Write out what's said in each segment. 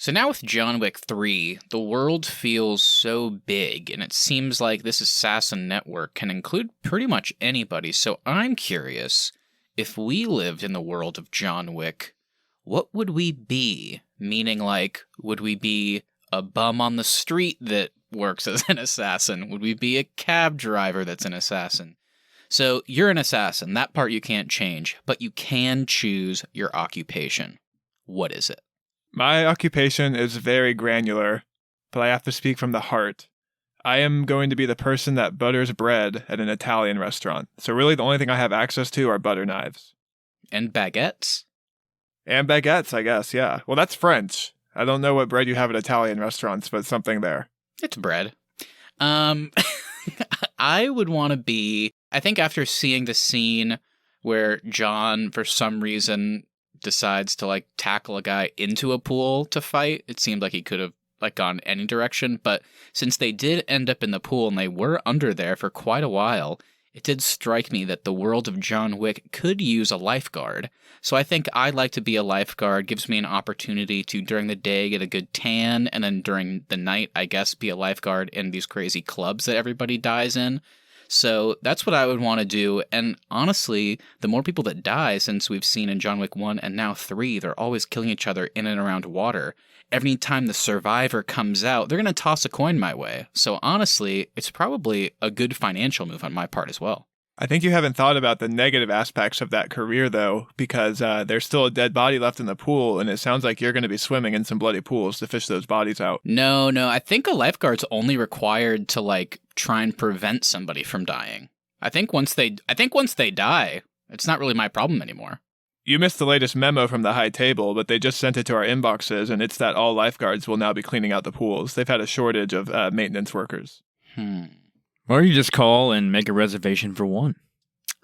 So now with John Wick 3, the world feels so big, and it seems like this assassin network can include pretty much anybody. So I'm curious, if we lived in the world of John Wick, what would we be? Meaning, like, would we be a bum on the street that works as an assassin? Would we be a cab driver that's an assassin? So you're an assassin. That part you can't change, but you can choose your occupation. What is it? My occupation is very granular, but I have to speak from the heart. I am going to be the person that butters bread at an Italian restaurant. So really the only thing I have access to are butter knives. And baguettes? And baguettes, I guess, yeah. Well, that's French. I don't know what bread you have at Italian restaurants, but something there. It's bread. I would want to be... I think after seeing the scene where John, for some reason, decides to, like, tackle a guy into a pool to fight, it seemed like he could have, like, gone any direction. But since they did end up in the pool and they were under there for quite a while, it did strike me that the world of John Wick could use a lifeguard. So I think I'd like to be a lifeguard. Gives me an opportunity to, during the day, get a good tan, and then during the night, I guess, be a lifeguard in these crazy clubs that everybody dies in. So that's what I would want to do. And honestly, the more people that die, since we've seen in John Wick 1 and now 3, they're always killing each other in and around water. Every time the survivor comes out, they're going to toss a coin my way. So honestly, it's probably a good financial move on my part as well. I think you haven't thought about the negative aspects of that career, though, because there's still a dead body left in the pool, and it sounds like you're going to be swimming in some bloody pools to fish those bodies out. No, I think a lifeguard's only required to, like, try and prevent somebody from dying. I think once they die, it's not really my problem anymore. You missed the latest memo from the high table, but they just sent it to our inboxes, and it's that all lifeguards will now be cleaning out the pools. They've had a shortage of maintenance workers. Or you just call and make a reservation for one.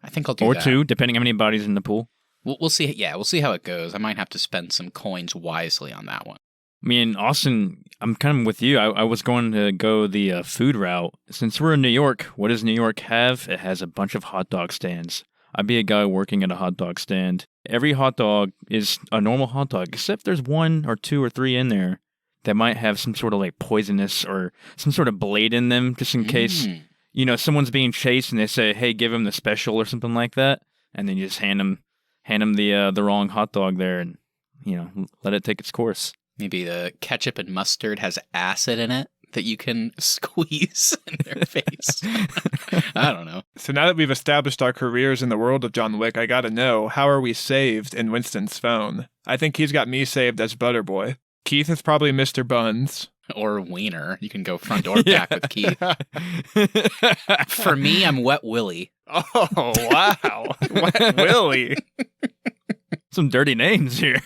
I think I'll do or that. Or two, depending how many bodies in the pool. We'll see. Yeah, we'll see how it goes. I might have to spend some coins wisely on that one. I mean, Austin, I'm kind of with you. I was going to go the food route. Since we're in New York, what does New York have? It has a bunch of hot dog stands. I'd be a guy working at a hot dog stand. Every hot dog is a normal hot dog, except there's one or two or three in there that might have some sort of like poisonous or some sort of blade in them, just in case, you know, someone's being chased and they say, hey, give him the special or something like that. And then you just hand him the wrong hot dog there and, you know, let it take its course. Maybe the ketchup and mustard has acid in it that you can squeeze in their face. I don't know. So now that we've established our careers in the world of John Wick, I gotta know, how are we saved in Winston's phone? I think he's got me saved as Butterboy. Keith is probably Mr. Buns. Or Wiener. You can go front or back with Keith. For me, I'm Wet Willie. Oh, wow. Wet Willie. Some dirty names here.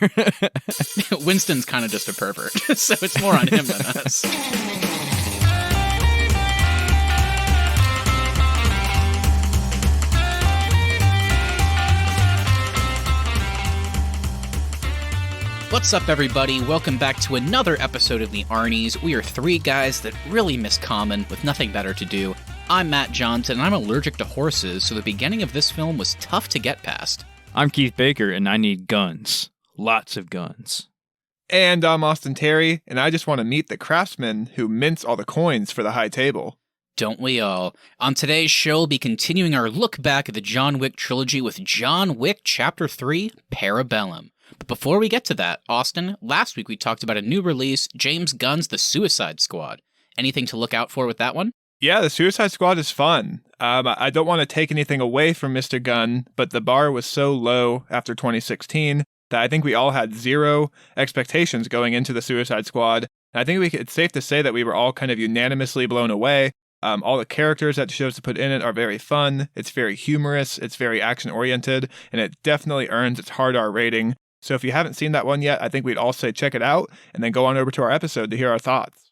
Winston's kind of just a pervert, so it's more on him than us. What's up, everybody? Welcome back to another episode of the Arnies. We are three guys that really miss Common with nothing better to do. I'm Matt Johnson, and I'm allergic to horses, so the beginning of this film was tough to get past. I'm Keith Baker, and I need guns. Lots of guns. And I'm Austin Terry, and I just want to meet the craftsmen who mince all the coins for the high table. Don't we all? On today's show, we'll be continuing our look back at the John Wick Trilogy with John Wick Chapter 3, Parabellum. But before we get to that, Austin, last week we talked about a new release, James Gunn's The Suicide Squad. Anything to look out for with that one? Yeah, The Suicide Squad is fun. I don't want to take anything away from Mr. Gunn, but the bar was so low after 2016 that I think we all had zero expectations going into The Suicide Squad. And I think it's safe to say that we were all kind of unanimously blown away. All the characters that the show's put in it are very fun. It's very humorous. It's very action-oriented, and it definitely earns its hard R rating. So if you haven't seen that one yet, I think we'd all say check it out, and then go on over to our episode to hear our thoughts.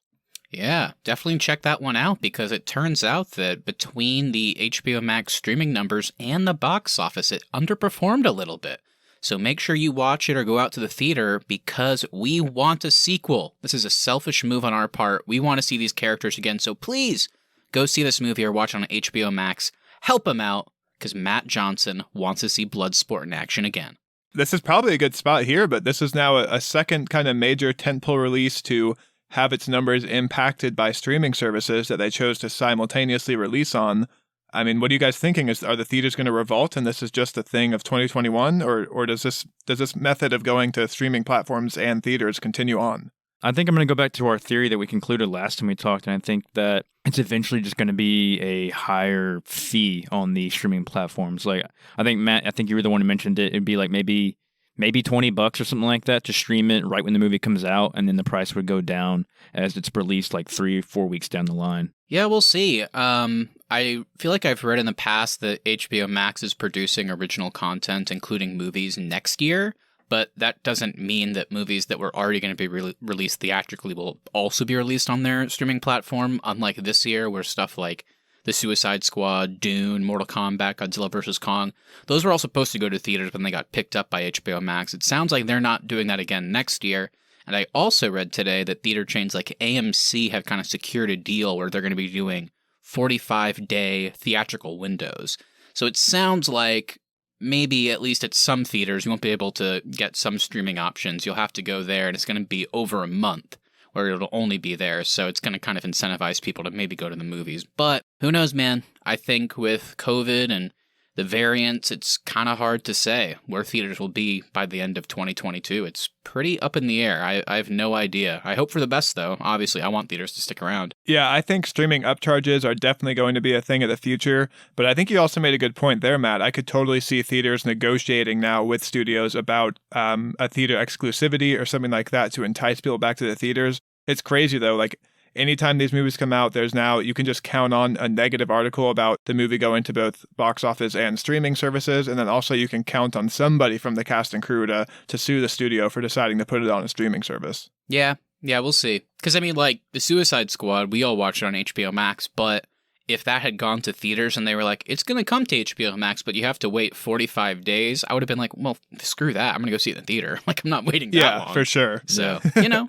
Yeah, definitely check that one out, because it turns out that between the HBO Max streaming numbers and the box office, it underperformed a little bit. So make sure you watch it or go out to the theater, because we want a sequel. This is a selfish move on our part. We want to see these characters again, so please go see this movie or watch it on HBO Max. Help him out, because Matt Johnson wants to see Bloodsport in action again. this is probably a good spot here, but this is now a second kind of major tentpole release to have its numbers impacted by streaming services that they chose to simultaneously release on. I mean, what are you guys thinking? Are the theaters going to revolt and this is just a thing of 2021, or does this method of going to streaming platforms and theaters continue on? I think I'm going to go back to our theory that we concluded last time we talked, and I think that it's eventually just going to be a higher fee on the streaming platforms. Like, I think, Matt, I think you were the one who mentioned it. It'd be like maybe $20 or something like that to stream it right when the movie comes out, and then the price would go down as it's released like 3 or 4 weeks down the line. Yeah, we'll see. I feel like I've read in the past that HBO Max is producing original content, including movies, next year. But that doesn't mean that movies that were already going to be released theatrically will also be released on their streaming platform, unlike this year where stuff like The Suicide Squad, Dune, Mortal Kombat, Godzilla vs. Kong, those were all supposed to go to theaters when they got picked up by HBO Max. It sounds like they're not doing that again next year. And I also read today that theater chains like AMC have kind of secured a deal where they're going to be doing 45-day theatrical windows. So it sounds like maybe at least at some theaters, you won't be able to get some streaming options. You'll have to go there, and it's going to be over a month where it'll only be there. So it's going to kind of incentivize people to maybe go to the movies. But who knows, man? I think with COVID and the variants, it's kind of hard to say where theaters will be by the end of 2022. It's pretty up in the air. I have no idea. I hope for the best, though. Obviously, I want theaters to stick around. Yeah, I think streaming upcharges are definitely going to be a thing of the future. But I think you also made a good point there, Matt. I could totally see theaters negotiating now with studios about a theater exclusivity or something like that to entice people back to the theaters. It's crazy, though. Like, anytime these movies come out, you can just count on a negative article about the movie going to both box office and streaming services. And then also you can count on somebody from the cast and crew to sue the studio for deciding to put it on a streaming service. Yeah, we'll see. Because, I mean, like, The Suicide Squad, we all watched it on HBO Max, but if that had gone to theaters and they were like, it's going to come to HBO Max, but you have to wait 45 days, I would have been like, well, screw that. I'm going to go see it in the theater. Like, I'm not waiting that long. Yeah, for sure. So,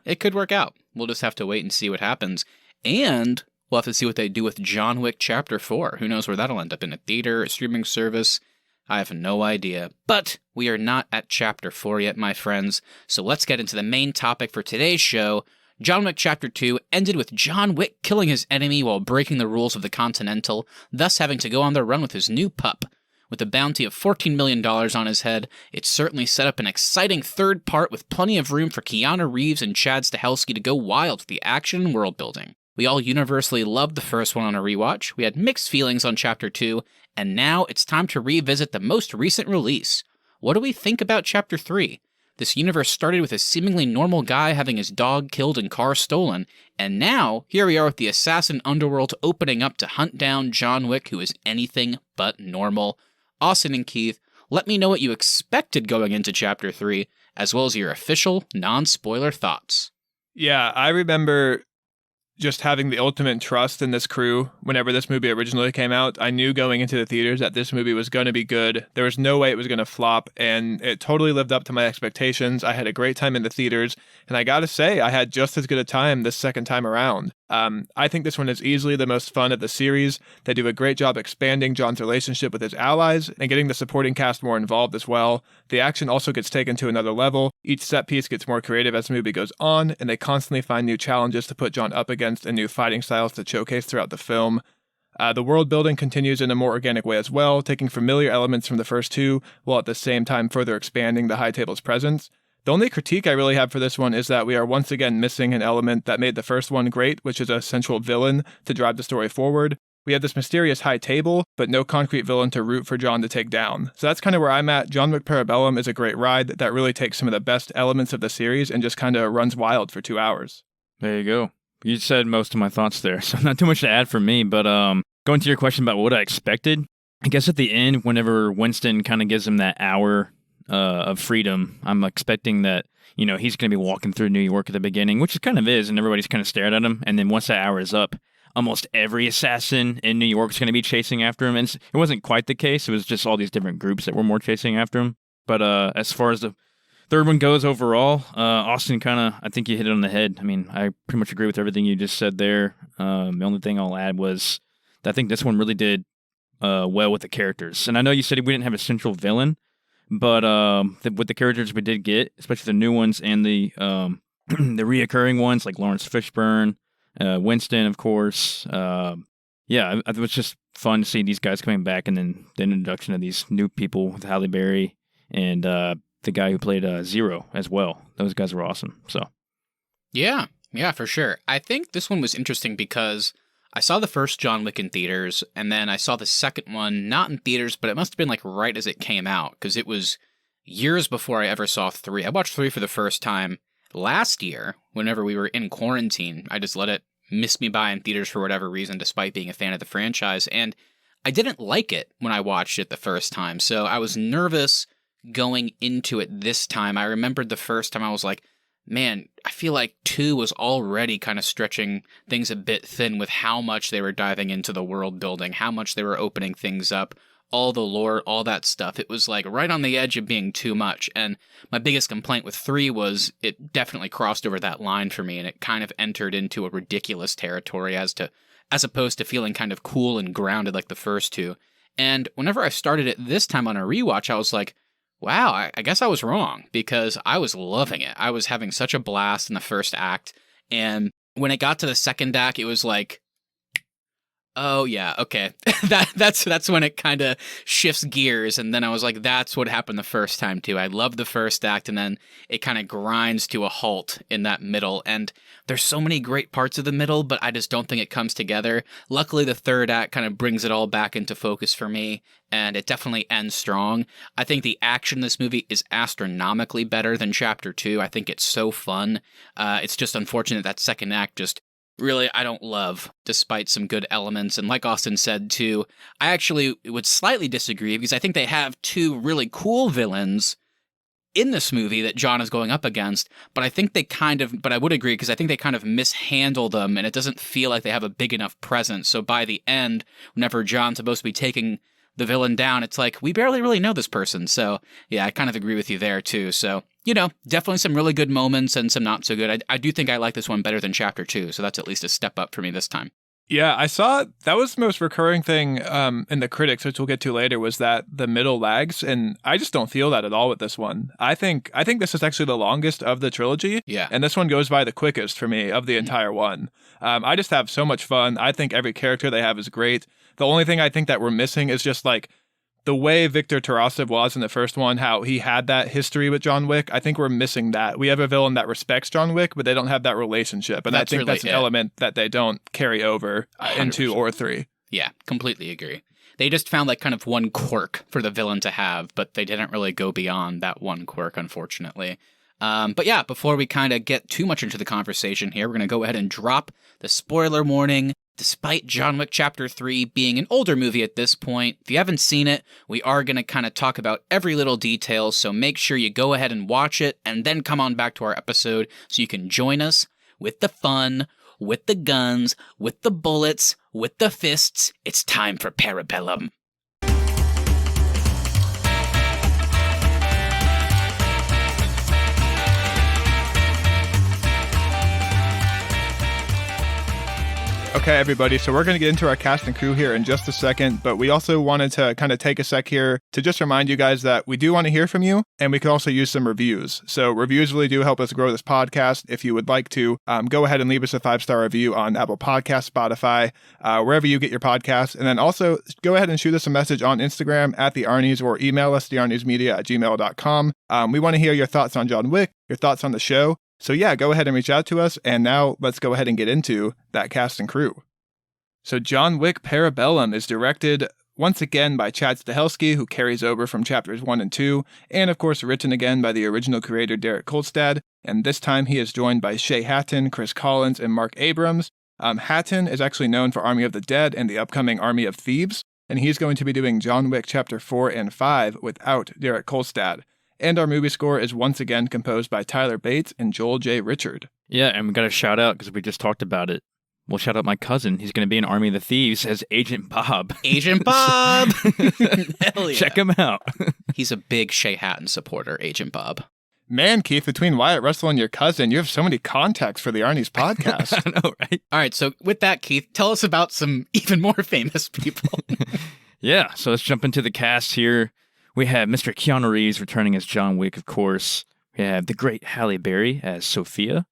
it could work out. We'll just have to wait and see what happens. And we'll have to see what they do with John Wick Chapter 4. Who knows where that'll end up, in a theater, a streaming service? I have no idea. But we are not at Chapter 4 yet, my friends. So let's get into the main topic for today's show. John Wick Chapter 2 ended with John Wick killing his enemy while breaking the rules of the Continental, thus having to go on the run with his new pup. With a bounty of $14 million on his head, it certainly set up an exciting third part with plenty of room for Keanu Reeves and Chad Stahelski to go wild with the action and world building. We all universally loved the first one on a rewatch, we had mixed feelings on Chapter 2, and now it's time to revisit the most recent release. What do we think about Chapter 3? This universe started with a seemingly normal guy having his dog killed and car stolen, and now, here we are with the assassin underworld opening up to hunt down John Wick, who is anything but normal. Austin and Keith, let me know what you expected going into Chapter 3, as well as your official, non-spoiler thoughts. Yeah, I remember just having the ultimate trust in this crew. Whenever this movie originally came out, I knew going into the theaters that this movie was going to be good. There was no way it was going to flop, and it totally lived up to my expectations. I had a great time in the theaters, and I gotta say, I had just as good a time this second time around. I think this one is easily the most fun of the series. They do a great job expanding John's relationship with his allies and getting the supporting cast more involved as well. The action also gets taken to another level. Each set piece gets more creative as the movie goes on, and they constantly find new challenges to put John up against and new fighting styles to showcase throughout the film. The world building continues in a more organic way as well, taking familiar elements from the first two, while at the same time further expanding the High Table's presence. The only critique I really have for this one is that we are once again missing an element that made the first one great, which is a central villain to drive the story forward. We have this mysterious High Table, but no concrete villain to root for John to take down. So that's kind of where I'm at. John Wick Parabellum is a great ride that really takes some of the best elements of the series and just kind of runs wild for 2 hours. There you go. You said most of my thoughts there, so not too much to add from me, but going to your question about what I expected, I guess at the end, whenever Winston kind of gives him that hour of freedom, I'm expecting that, he's going to be walking through New York at the beginning, which it kind of is, and everybody's kind of staring at him, and then once that hour is up, almost every assassin in New York is going to be chasing after him, and it wasn't quite the case, it was just all these different groups that were more chasing after him, but as far as the third one goes overall, Austin I think you hit it on the head. I mean, I pretty much agree with everything you just said there. The only thing I'll add was that I think this one really did well with the characters. And I know you said we didn't have a central villain, But with the characters we did get, especially the new ones and the the reoccurring ones like Lawrence Fishburne, Winston, of course. Yeah, it was just fun to see these guys coming back, and then the introduction of these new people with Halle Berry and the guy who played Zero as well. Those guys were awesome. So, Yeah, for sure. I think this one was interesting because I saw the first John Wick in theaters, and then I saw the second one not in theaters, but it must have been like right as it came out, because it was years before I ever saw 3. I watched 3 for the first time last year, whenever we were in quarantine. I just let it miss me by in theaters for whatever reason, despite being a fan of the franchise, and I didn't like it when I watched it the first time, so I was nervous going into it this time. I remembered the first time I was like, man, I feel like 2 was already kind of stretching things a bit thin with how much they were diving into the world building, how much they were opening things up, all the lore, all that stuff. It was like right on the edge of being too much. And my biggest complaint with 3 was it definitely crossed over that line for me, and it kind of entered into a ridiculous territory as opposed to feeling kind of cool and grounded like the first 2. And whenever I started it this time on a rewatch, I was like, wow, I guess I was wrong, because I was loving it. I was having such a blast in the first act, and when it got to the second act, it was like, oh yeah, okay. that's when it kind of shifts gears, and then I was like, that's what happened the first time too. I loved the first act, and then it kind of grinds to a halt in that middle, and there's so many great parts of the middle, but I just don't think it comes together. Luckily, the third act kind of brings it all back into focus for me, and it definitely ends strong. I think the action in this movie is astronomically better than Chapter 2. I think it's so fun. It's just unfortunate that second act just really I don't love, despite some good elements. And like Austin said, too, I actually would slightly disagree, because I think they have 2 really cool villains in this movie that John is going up against, but I think but I would agree, because I think they kind of mishandle them, and it doesn't feel like they have a big enough presence. So by the end, whenever John's supposed to be taking the villain down, it's like, we barely really know this person. So yeah, I kind of agree with you there too. So, definitely some really good moments and some not so good. I do think I like this one better than Chapter 2, so that's at least a step up for me this time. Yeah, I saw that was the most recurring thing in the critics, which we'll get to later, was that the middle lags, and I just don't feel that at all with this one. I think this is actually the longest of the trilogy, yeah, and this one goes by the quickest for me of the entire one. I just have so much fun. I think every character they have is great. The only thing I think that we're missing is just like the way Victor Tarasov was in the first one, how he had that history with John Wick. I think we're missing that. We have a villain that respects John Wick, but they don't have that relationship. And I think that's an element that they don't carry over in 2 or 3. Yeah, completely agree. They just found like kind of one quirk for the villain to have, but they didn't really go beyond that one quirk, unfortunately. But yeah, before we kind of get too much into the conversation here, we're going to go ahead and drop the spoiler warning. Despite John Wick Chapter 3 being an older movie at this point, if you haven't seen it, we are going to kind of talk about every little detail, so make sure you go ahead and watch it, and then come on back to our episode so you can join us with the fun, with the guns, with the bullets, with the fists. It's time for Parabellum. Okay, everybody, so we're going to get into our cast and crew here in just a second, but we also wanted to kind of take a sec here to just remind you guys that we do want to hear from you, and we could also use some reviews. So reviews really do help us grow this podcast. If you would like to, go ahead and leave us a 5-star review on Apple Podcasts, Spotify, wherever you get your podcasts, and then also go ahead and shoot us a message on Instagram at the Arnies, or email us, thearniesmedia@gmail.com. We want to hear your thoughts on John Wick, your thoughts on the show. So yeah, go ahead and reach out to us, and now let's go ahead and get into that cast and crew. So John Wick Parabellum is directed once again by Chad Stahelski, who carries over from Chapters 1 and 2, and of course written again by the original creator Derek Kolstad, and this time he is joined by Shay Hatton, Chris Collins, and Mark Abrams. Hatton is actually known for Army of the Dead and the upcoming Army of Thieves, and he's going to be doing John Wick Chapter 4 and 5 without Derek Kolstad. And our movie score is once again composed by Tyler Bates and Joel J. Richard. Yeah, and we got to shout out, because we just talked about it. We'll shout out my cousin. He's going to be in Army of the Thieves as Agent Bob. Agent Bob! Hell yeah. Check him out. He's a big Shay Hatton supporter, Agent Bob. Man, Keith, between Wyatt Russell and your cousin, you have so many contacts for the Arnies podcast. I know, right? All right, so with that, Keith, tell us about some even more famous people. Yeah, so let's jump into the cast here. We have Mr. Keanu Reeves returning as John Wick, of course. We have the great Halle Berry as Sophia.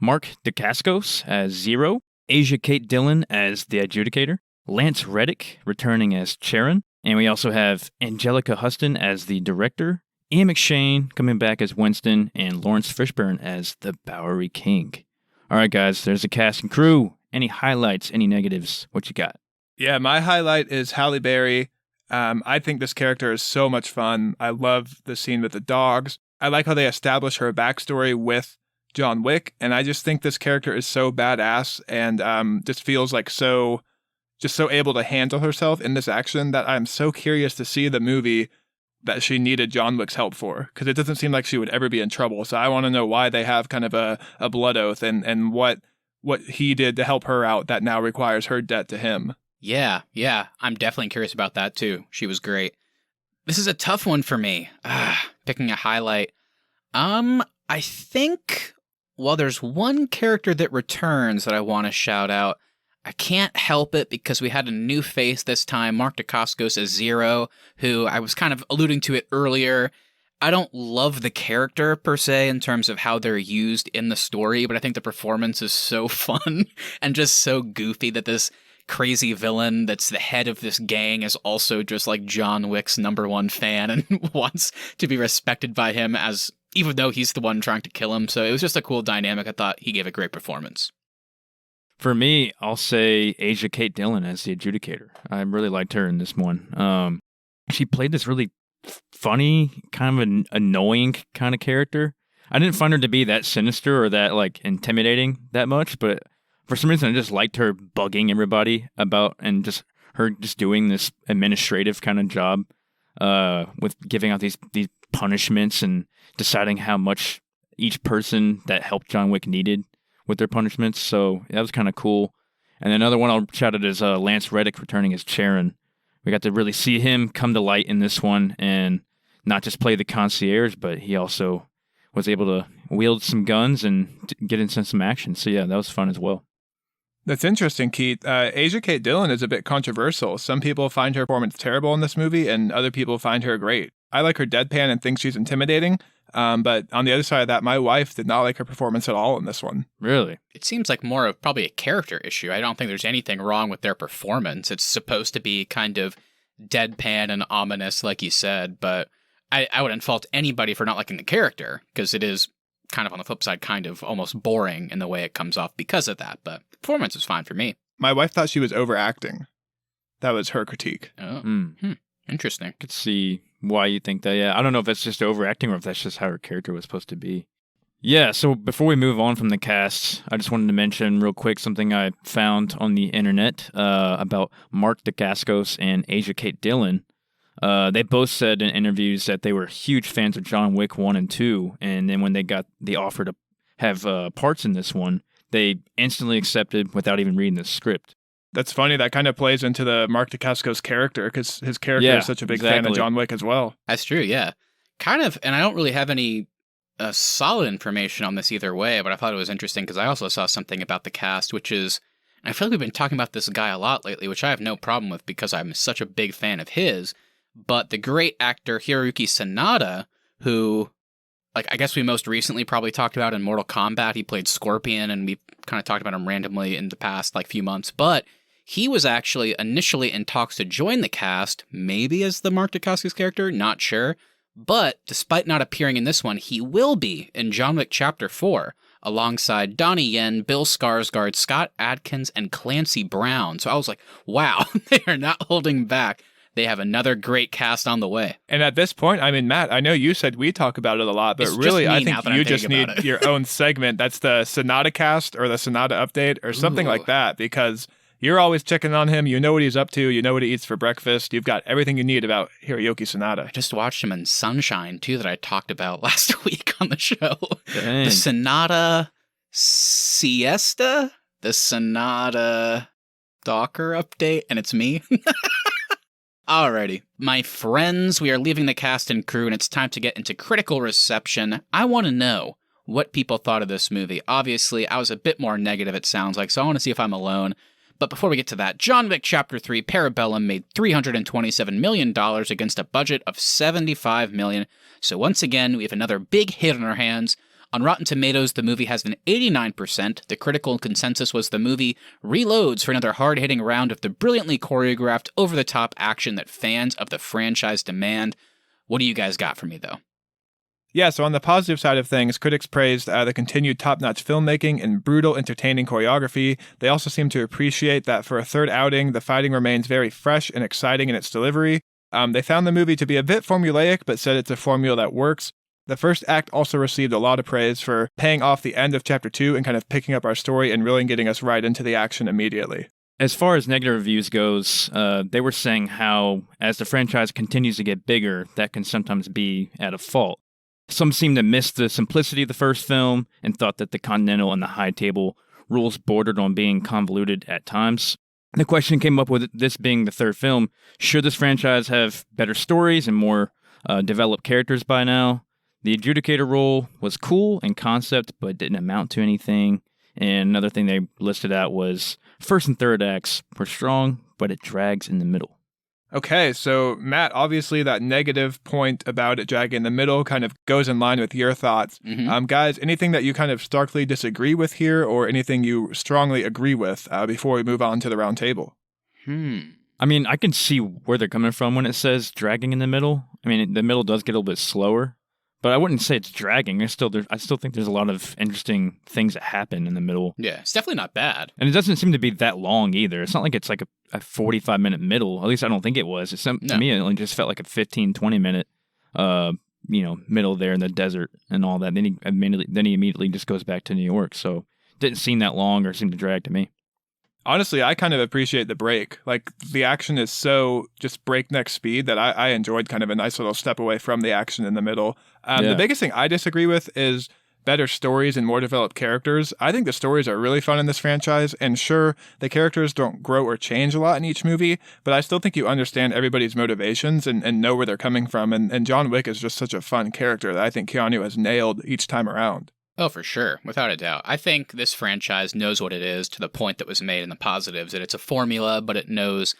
Mark Dacascos as Zero. Asia Kate Dillon as the Adjudicator. Lance Reddick returning as Charon. And we also have Angelica Huston as the Director. Ian McShane coming back as Winston. And Lawrence Fishburne as the Bowery King. All right, guys, there's the cast and crew. Any highlights, any negatives? What you got? Yeah, my highlight is Halle Berry. I think this character is so much fun. I love the scene with the dogs. I like how they establish her backstory with John Wick, and I just think this character is so badass and just feels like so able to handle herself in this action that I'm so curious to see the movie that she needed John Wick's help for, because it doesn't seem like she would ever be in trouble. So I want to know why they have kind of a blood oath and what he did to help her out that now requires her debt to him. Yeah, I'm definitely curious about that too. She was great. This is a tough one for me. Picking a highlight. I think, well, there's one character that returns that I want to shout out. I can't help it because we had a new face this time, Mark Dacascos as Zero, who I was kind of alluding to it earlier. I don't love the character per se in terms of how they're used in the story, but I think the performance is so fun and just so goofy that this crazy villain that's the head of this gang is also just like John Wick's #1 fan and wants to be respected by him, as even though he's the one trying to kill him. So it was just a cool dynamic. I thought he gave a great performance. For me, I'll say Asia Kate Dillon as the Adjudicator. I really liked her in this one. She played this really funny, kind of an annoying kind of character. I didn't find her to be that sinister or that like intimidating that much, but for some reason I just liked her bugging everybody about and just her just doing this administrative kind of job with giving out these punishments and deciding how much each person that helped John Wick needed with their punishments. So that was kind of cool. And another one I'll shout out is Lance Reddick returning as Charon. We got to really see him come to light in this one and not just play the concierge, but he also was able to wield some guns and get into some action. So yeah, that was fun as well. That's interesting, Keith. Asia Kate Dillon is a bit controversial. Some people find her performance terrible in this movie, and other people find her great. I like her deadpan and think she's intimidating, but on the other side of that, my wife did not like her performance at all in this one. Really? It seems like more of probably a character issue. I don't think there's anything wrong with their performance. It's supposed to be kind of deadpan and ominous, like you said, but I wouldn't fault anybody for not liking the character, because it is kind of on the flip side, kind of almost boring in the way it comes off because of that, but performance was fine for me. My wife thought she was overacting. That was her critique. Oh, interesting. I could see why you think that. Yeah, I don't know if that's just overacting or if that's just how her character was supposed to be. Yeah, so before we move on from the cast, I just wanted to mention real quick something I found on the internet about Mark Dacascos and Asia Kate Dillon. They both said in interviews that they were huge fans of John Wick 1 and 2, and then when they got the offer to have parts in this one, they instantly accepted without even reading the script. That's funny. That kind of plays into the Mark Dacascos character, because his character is such a big fan of John Wick as well. That's true, yeah. Kind of, and I don't really have any solid information on this either way, but I thought it was interesting because I also saw something about the cast, which is, and I feel like we've been talking about this guy a lot lately, which I have no problem with because I'm such a big fan of his, but the great actor Hiroyuki Sanada, who, like, I guess we most recently probably talked about in Mortal Kombat. He played Scorpion, and we kind of talked about him randomly in the past, like, few months, but he was actually initially in talks to join the cast, maybe as the Mark Dacascos character, not sure. But despite not appearing in this one, he will be in John Wick Chapter 4, alongside Donnie Yen, Bill Skarsgård, Scott Adkins, and Clancy Brown. So I was like, wow, they are not holding back. They have another great cast on the way. And at this point, I mean, Matt, I know you said we talk about it a lot, but It's really, I just me think you just need your own segment. That's the Sonata cast or the Sonata update or something like that, because you're always checking on him. You know what he's up to. You know what he eats for breakfast. You've got everything you need about Hiroyuki Sanada. I just watched him in Sunshine, too, that I talked about last week on the show. Dang. The Sonata Siesta? The Sonata Docker update, and it's me. Alrighty, my friends, we are leaving the cast and crew, and it's time to get into critical reception. I want to know what people thought of this movie. Obviously, I was a bit more negative, it sounds like, so I want to see if I'm alone. But before we get to that, John Wick Chapter 3 Parabellum made $327 million against a budget of $75 million. So once again, we have another big hit on our hands. On Rotten Tomatoes, the movie has an 89%. The critical consensus was the movie reloads for another hard-hitting round of the brilliantly choreographed, over-the-top action that fans of the franchise demand. What do you guys got for me, though? Yeah, so on the positive side of things, critics praised the continued top-notch filmmaking and brutal, entertaining choreography. They also seem to appreciate that for a third outing, the fighting remains very fresh and exciting in its delivery. They found the movie to be a bit formulaic, but said it's a formula that works. The first act also received a lot of praise for paying off the end of Chapter 2 and kind of picking up our story and really getting us right into the action immediately. As far as negative reviews goes, they were saying how, as the franchise continues to get bigger, that can sometimes be at a fault. Some seem to miss the simplicity of the first film and thought that the Continental and the High Table rules bordered on being convoluted at times. The question came up with this being the third film, should this franchise have better stories and more developed characters by now? The adjudicator role was cool in concept, but didn't amount to anything. And another thing they listed out was first and third acts were strong, but it drags in the middle. Okay, so Matt, obviously that negative point about it dragging in the middle kind of goes in line with your thoughts. Guys, anything that you kind of starkly disagree with here or anything you strongly agree with before we move on to the round table? I mean, I can see where they're coming from when it says dragging in the middle. I mean, the middle does get a little bit slower. But I wouldn't say it's dragging. I still think there's a lot of interesting things that happen in the middle. Yeah, it's definitely not bad. And it doesn't seem to be that long either. It's not like it's like a 45-minute middle. At least I don't think it was. To me, it only just felt like a 15, 20-minute middle there in the desert and all that. Then he immediately just goes back to New York. So it didn't seem that long or seem to drag to me. Honestly, I kind of appreciate the break. Like, the action is so just breakneck speed that I enjoyed kind of a nice little step away from the action in the middle. The biggest thing I disagree with is better stories and more developed characters. I think the stories are really fun in this franchise, and sure, the characters don't grow or change a lot in each movie, but I still think you understand everybody's motivations and know where they're coming from, and John Wick is just such a fun character that I think Keanu has nailed each time around. Oh, for sure. Without a doubt. I think this franchise knows what it is to the point that was made in the positives, that it's a formula, but it knows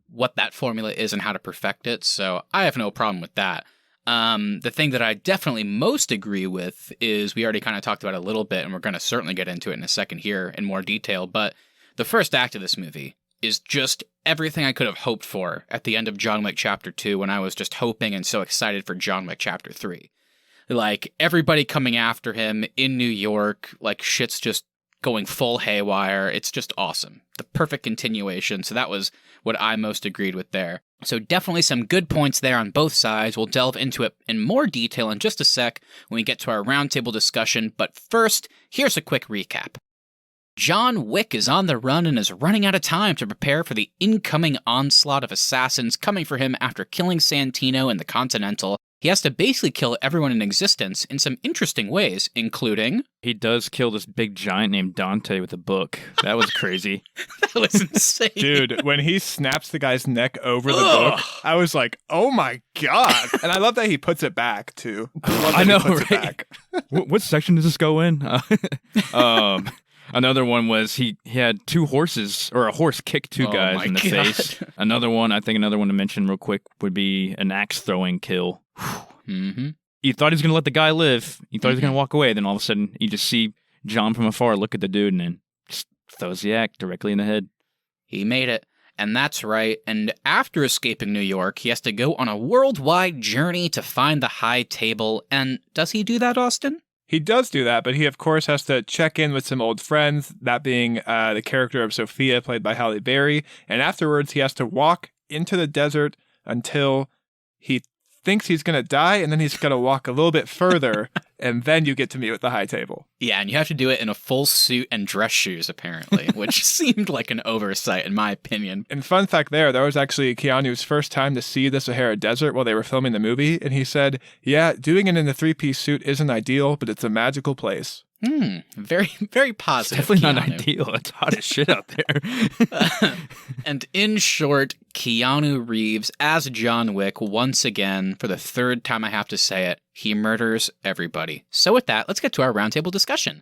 what that formula is and how to perfect it. So I have no problem with that. The thing that I definitely most agree with is, we already kind of talked about it a little bit, and we're going to certainly get into it in a second here in more detail, but the first act of this movie is just everything I could have hoped for at the end of John Wick Chapter 2 when I was just hoping and so excited for John Wick Chapter 3. Like, everybody coming after him in New York, like, shit's just going full haywire. It's just awesome. The perfect continuation. So that was what I most agreed with there. So definitely some good points there on both sides. We'll delve into it in more detail in just a sec when we get to our roundtable discussion. But first, here's a quick recap. John Wick is on the run and is running out of time to prepare for the incoming onslaught of assassins coming for him after killing Santino and the Continental. He has to basically kill everyone in existence in some interesting ways, including... He does kill this big giant named Dante with a book. That was crazy. That was insane. Dude, when he snaps the guy's neck over the book, I was like, oh my God. And I love that he puts it back, too. I know, right? What section does this go in? Another one was he had two horses, or a horse kick two guys in the face. Another one to mention real quick would be an axe throwing kill. You thought he was going to let the guy live. You thought he was going to walk away. Then all of a sudden, you just see John from afar look at the dude and then just throws the axe directly in the head. He made it. And that's right. And after escaping New York, he has to go on a worldwide journey to find the High Table. And does he do that, Austin? He does do that, but he, of course, has to check in with some old friends, that being the character of Sophia, played by Halle Berry. And afterwards, he has to walk into the desert until he thinks he's going to die, and then he's going to walk a little bit further, and then you get to meet with the High Table. Yeah, and you have to do it in a full suit and dress shoes, apparently, which seemed like an oversight, in my opinion. And fun fact there was actually Keanu's first time to see the Sahara Desert while they were filming the movie, and he said, yeah, doing it in a three-piece suit isn't ideal, but it's a magical place. Very, very positive. It's definitely not ideal. It's hot as shit out there. And in short, Keanu Reeves as John Wick, once again, for the third time I have to say it, he murders everybody. So with that, let's get to our roundtable discussion.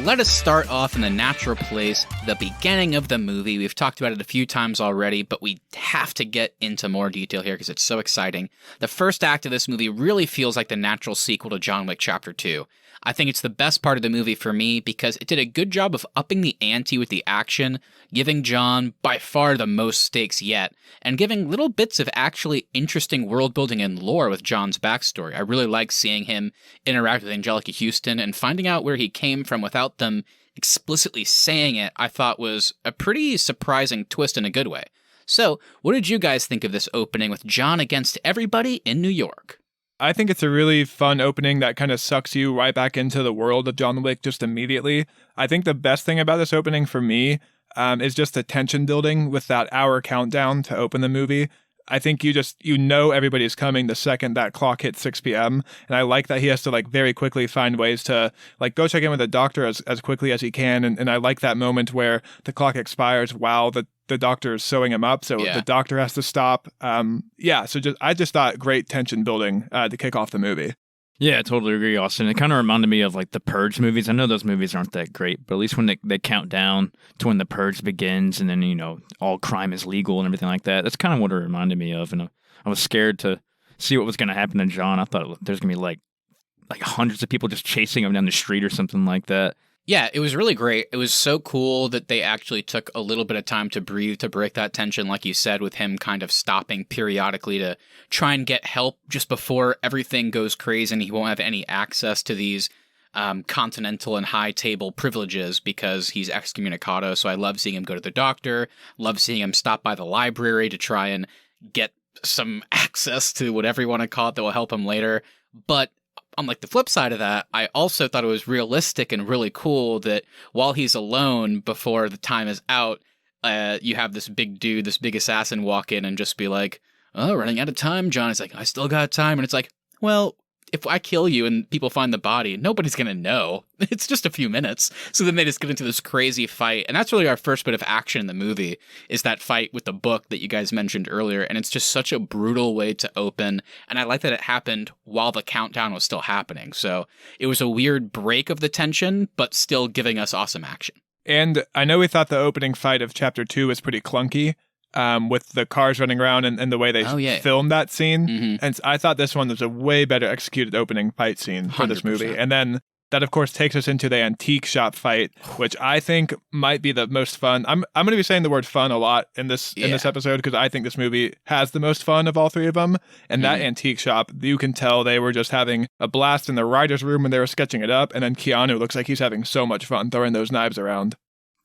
let us start off in the natural place, the beginning of the movie. We've talked about it a few times already, but we have to get into more detail here because it's so exciting. The first act of this movie really feels like the natural sequel to John Wick Chapter 2. I think it's the best part of the movie for me because it did a good job of upping the ante with the action, giving John by far the most stakes yet, and giving little bits of actually interesting world building and lore with John's backstory. I really like seeing him interact with Angelica Houston and finding out where he came from without them explicitly saying it. I thought was a pretty surprising twist in a good way. So, what did you guys think of this opening with John against everybody in New York? I think it's a really fun opening that kind of sucks you right back into the world of John Wick just immediately. I think the best thing about this opening for me is just the tension building with that hour countdown to open the movie. I think you know everybody's coming the second that clock hits 6 p.m. And I like that he has to like very quickly find ways to like go check in with the doctor as quickly as he can. And I like that moment where the clock expires while the doctor is sewing him up. So the doctor has to stop. I just thought great tension building to kick off the movie. Yeah, I totally agree, Austin. It kind of reminded me of like the Purge movies. I know those movies aren't that great, but at least when they count down to when the Purge begins and then, you know, all crime is legal and everything like that. That's kind of what it reminded me of. And I was scared to see what was going to happen to John. I thought there's going to be like hundreds of people just chasing him down the street or something like that. Yeah, it was really great. It was so cool that they actually took a little bit of time to breathe, to break that tension, like you said, with him kind of stopping periodically to try and get help just before everything goes crazy and he won't have any access to these continental and high table privileges because he's excommunicado. So I love seeing him go to the doctor, love seeing him stop by the library to try and get some access to whatever you want to call it that will help him later. But on like the flip side of that, I also thought it was realistic and really cool that while he's alone before the time is out, you have this big dude, this big assassin walk in and just be like, oh, running out of time, John. It's like, I still got time. And it's like, well, if I kill you and people find the body, nobody's going to know. It's just a few minutes. So then they just get into this crazy fight. And that's really our first bit of action in the movie, is that fight with the book that you guys mentioned earlier. And it's just such a brutal way to open. And I like that it happened while the countdown was still happening. So it was a weird break of the tension, but still giving us awesome action. And I know we thought the opening fight of Chapter 2 was pretty clunky. With the cars running around and the way they filmed that scene. Mm-hmm. And I thought this one was a way better executed opening fight scene for 100%. This movie. And then that, of course, takes us into the antique shop fight, which I think might be the most fun. I'm going to be saying the word fun a lot in this episode because I think this movie has the most fun of all three of them. And that antique shop, you can tell they were just having a blast in the writer's room when they were sketching it up. And then Keanu looks like he's having so much fun throwing those knives around.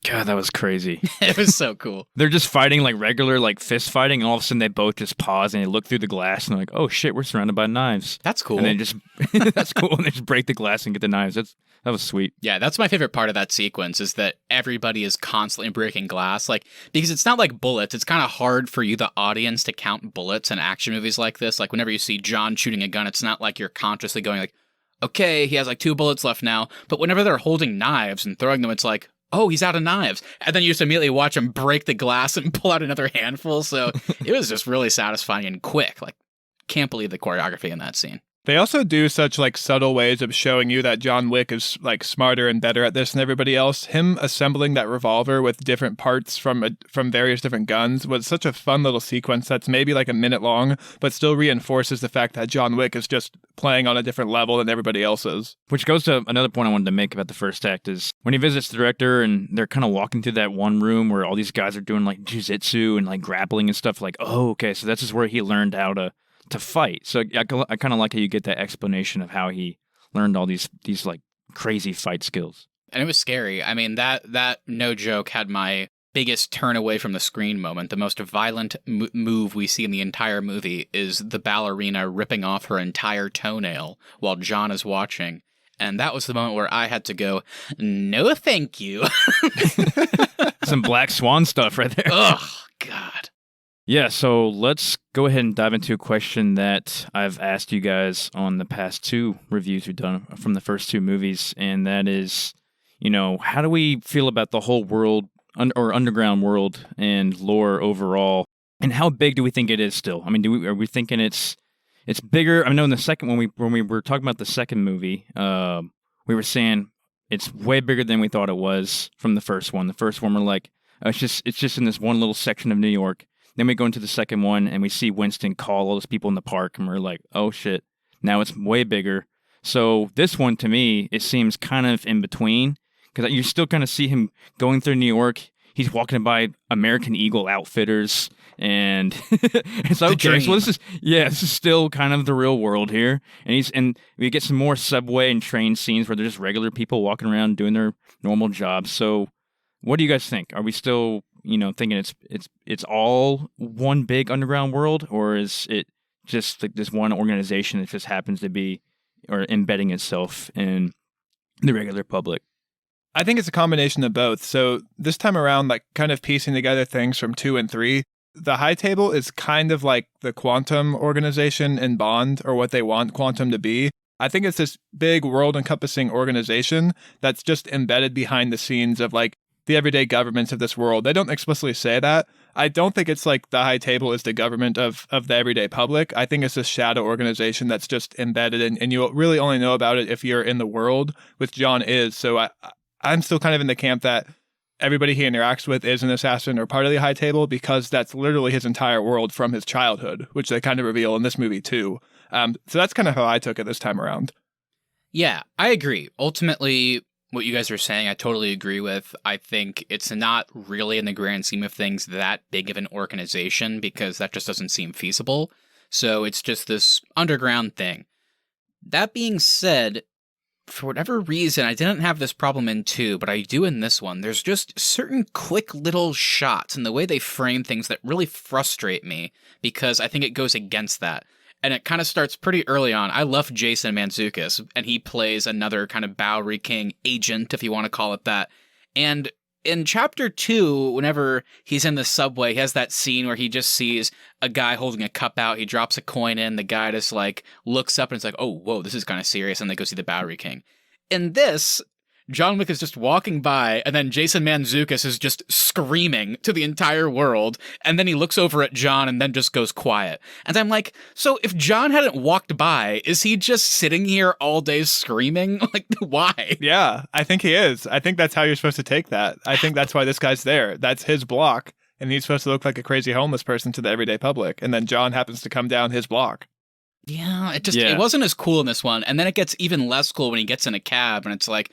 God, that was crazy. It was so cool. They're just fighting like regular, like fist fighting, and all of a sudden they both just pause and they look through the glass and they're like, oh shit, we're surrounded by knives. That's cool. And they just, that's cool. And they just break the glass and get the knives. That was sweet. Yeah, that's my favorite part of that sequence is that everybody is constantly breaking glass. Like, because it's not like bullets. It's kind of hard for you, the audience, to count bullets in action movies like this. Like, whenever you see John shooting a gun, it's not like you're consciously going like, okay, he has like 2 bullets left now. But whenever they're holding knives and throwing them, it's like, oh, he's out of knives. And then you just immediately watch him break the glass and pull out another handful. So it was just really satisfying and quick. Like, can't believe the choreography in that scene. They also do such like subtle ways of showing you that John Wick is like smarter and better at this than everybody else. Him assembling that revolver with different parts from various different guns was such a fun little sequence that's maybe like a minute long, but still reinforces the fact that John Wick is just playing on a different level than everybody else is. Which goes to another point I wanted to make about the first act is when he visits the director and they're kind of walking through that one room where all these guys are doing like jiu-jitsu and like grappling and stuff, like, oh, okay, so this is where he learned how to fight. So I kind of like how you get that explanation of how he learned all these like crazy fight skills. And it was scary. I mean, that no joke had my biggest turn away from the screen moment. The most violent move we see in the entire movie is the ballerina ripping off her entire toenail while John is watching. And that was the moment where I had to go, no, thank you. Some Black Swan stuff right there. Oh, God. Yeah, so let's go ahead and dive into a question that I've asked you guys on the past 2 reviews we've done from the first 2 movies, and that is, you know, how do we feel about the whole world, or underground world and lore overall, and how big do we think it is still? I mean, are we thinking it's bigger? I know in the second, when we were talking about the second movie, we were saying, it's way bigger than we thought it was from the first one. The first one, we're like, oh, it's just in this one little section of New York. Then we go into the second one, and we see Winston call all those people in the park, and we're like, oh, shit. Now it's way bigger. So this one, to me, it seems kind of in between, because you still kind of see him going through New York. He's walking by American Eagle Outfitters, and it's okay. So this is still kind of the real world here, and we get some more subway and train scenes where they're just regular people walking around doing their normal jobs. So, what do you guys think? Are we still, thinking it's all one big underground world, or is it just like this one organization that just happens to be or embedding itself in the regular public? I think it's a combination of both. So this time around, like kind of piecing together things from 2 and 3, the High Table is kind of like the Quantum organization in Bond, or what they want Quantum to be. I think it's this big world-encompassing organization that's just embedded behind the scenes of like the everyday governments of this world. They don't explicitly say that. I don't think it's like the High Table is the government of the everyday public. I think it's this shadow organization that's just embedded in, and you really only know about it if you're in the world, which John is. So I'm still kind of in the camp that everybody he interacts with is an assassin or part of the High Table, because that's literally his entire world from his childhood, which they kind of reveal in this movie too. So that's kind of how I took it this time around. Yeah, I agree. Ultimately, what you guys are saying, I totally agree with. I think it's not really, in the grand scheme of things, that big of an organization, because that just doesn't seem feasible. So it's just this underground thing. That being said, for whatever reason, I didn't have this problem in 2, but I do in this one. There's just certain quick little shots and the way they frame things that really frustrate me, because I think it goes against that. And it kind of starts pretty early on. I love Jason Mantzoukas, and he plays another kind of Bowery King agent, if you want to call it that. And in Chapter 2, whenever he's in the subway, he has that scene where he just sees a guy holding a cup out. He drops a coin in. The guy just like looks up and it's like, oh, whoa, this is kind of serious. And they go see the Bowery King. In this, John Wick is just walking by, and then Jason Mantzoukas is just screaming to the entire world, and then he looks over at John and then just goes quiet. And I'm like, so if John hadn't walked by, is he just sitting here all day screaming? Like, why? Yeah, I think he is. I think that's how you're supposed to take that. I think that's why this guy's there. That's his block, and he's supposed to look like a crazy homeless person to the everyday public, and then John happens to come down his block. Yeah, it wasn't as cool in this one, and then it gets even less cool when he gets in a cab, and it's like,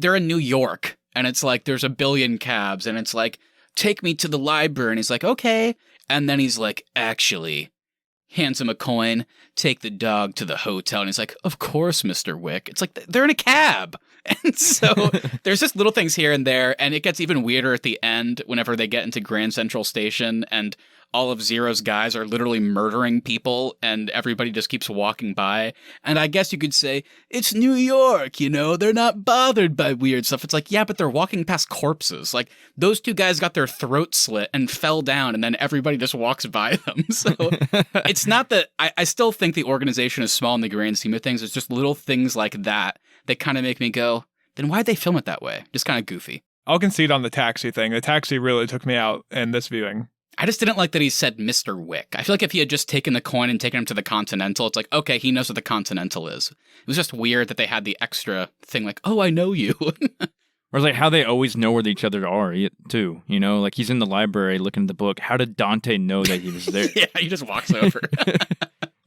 they're in New York, and it's like there's a billion cabs, and it's like, take me to the library, and he's like, okay, and then he's like, actually, hands him a coin, take the dog to the hotel, and he's like, of course, Mr. Wick. It's like, they're in a cab, and so there's just little things here and there, and it gets even weirder at the end whenever they get into Grand Central Station, and all of Zero's guys are literally murdering people, and everybody just keeps walking by. And I guess you could say, it's New York, they're not bothered by weird stuff. It's like, yeah, but they're walking past corpses. Like, those two guys got their throat slit and fell down, and then everybody just walks by them. So it's not that, I still think the organization is small in the grand scheme of things. It's just little things like that kind of make me go, then why'd they film it that way? Just kind of goofy. I'll concede on the taxi thing. The taxi really took me out in this viewing. I just didn't like that he said Mr. Wick. I feel like if he had just taken the coin and taken him to the Continental, it's like, okay, he knows what the Continental is. It was just weird that they had the extra thing like, oh, I know you. Or it's like how they always know where each other are, too. Like he's in the library looking at the book. How did Dante know that he was there? Yeah, he just walks over.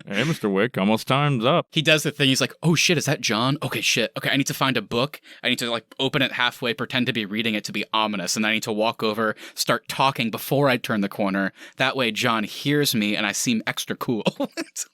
Hey, Mr. Wick, almost time's up. He does the thing. He's like, oh, shit, is that John? Okay, shit. Okay, I need to find a book. I need to, open it halfway, pretend to be reading it to be ominous, and then I need to walk over, start talking before I turn the corner. That way John hears me, and I seem extra cool. It's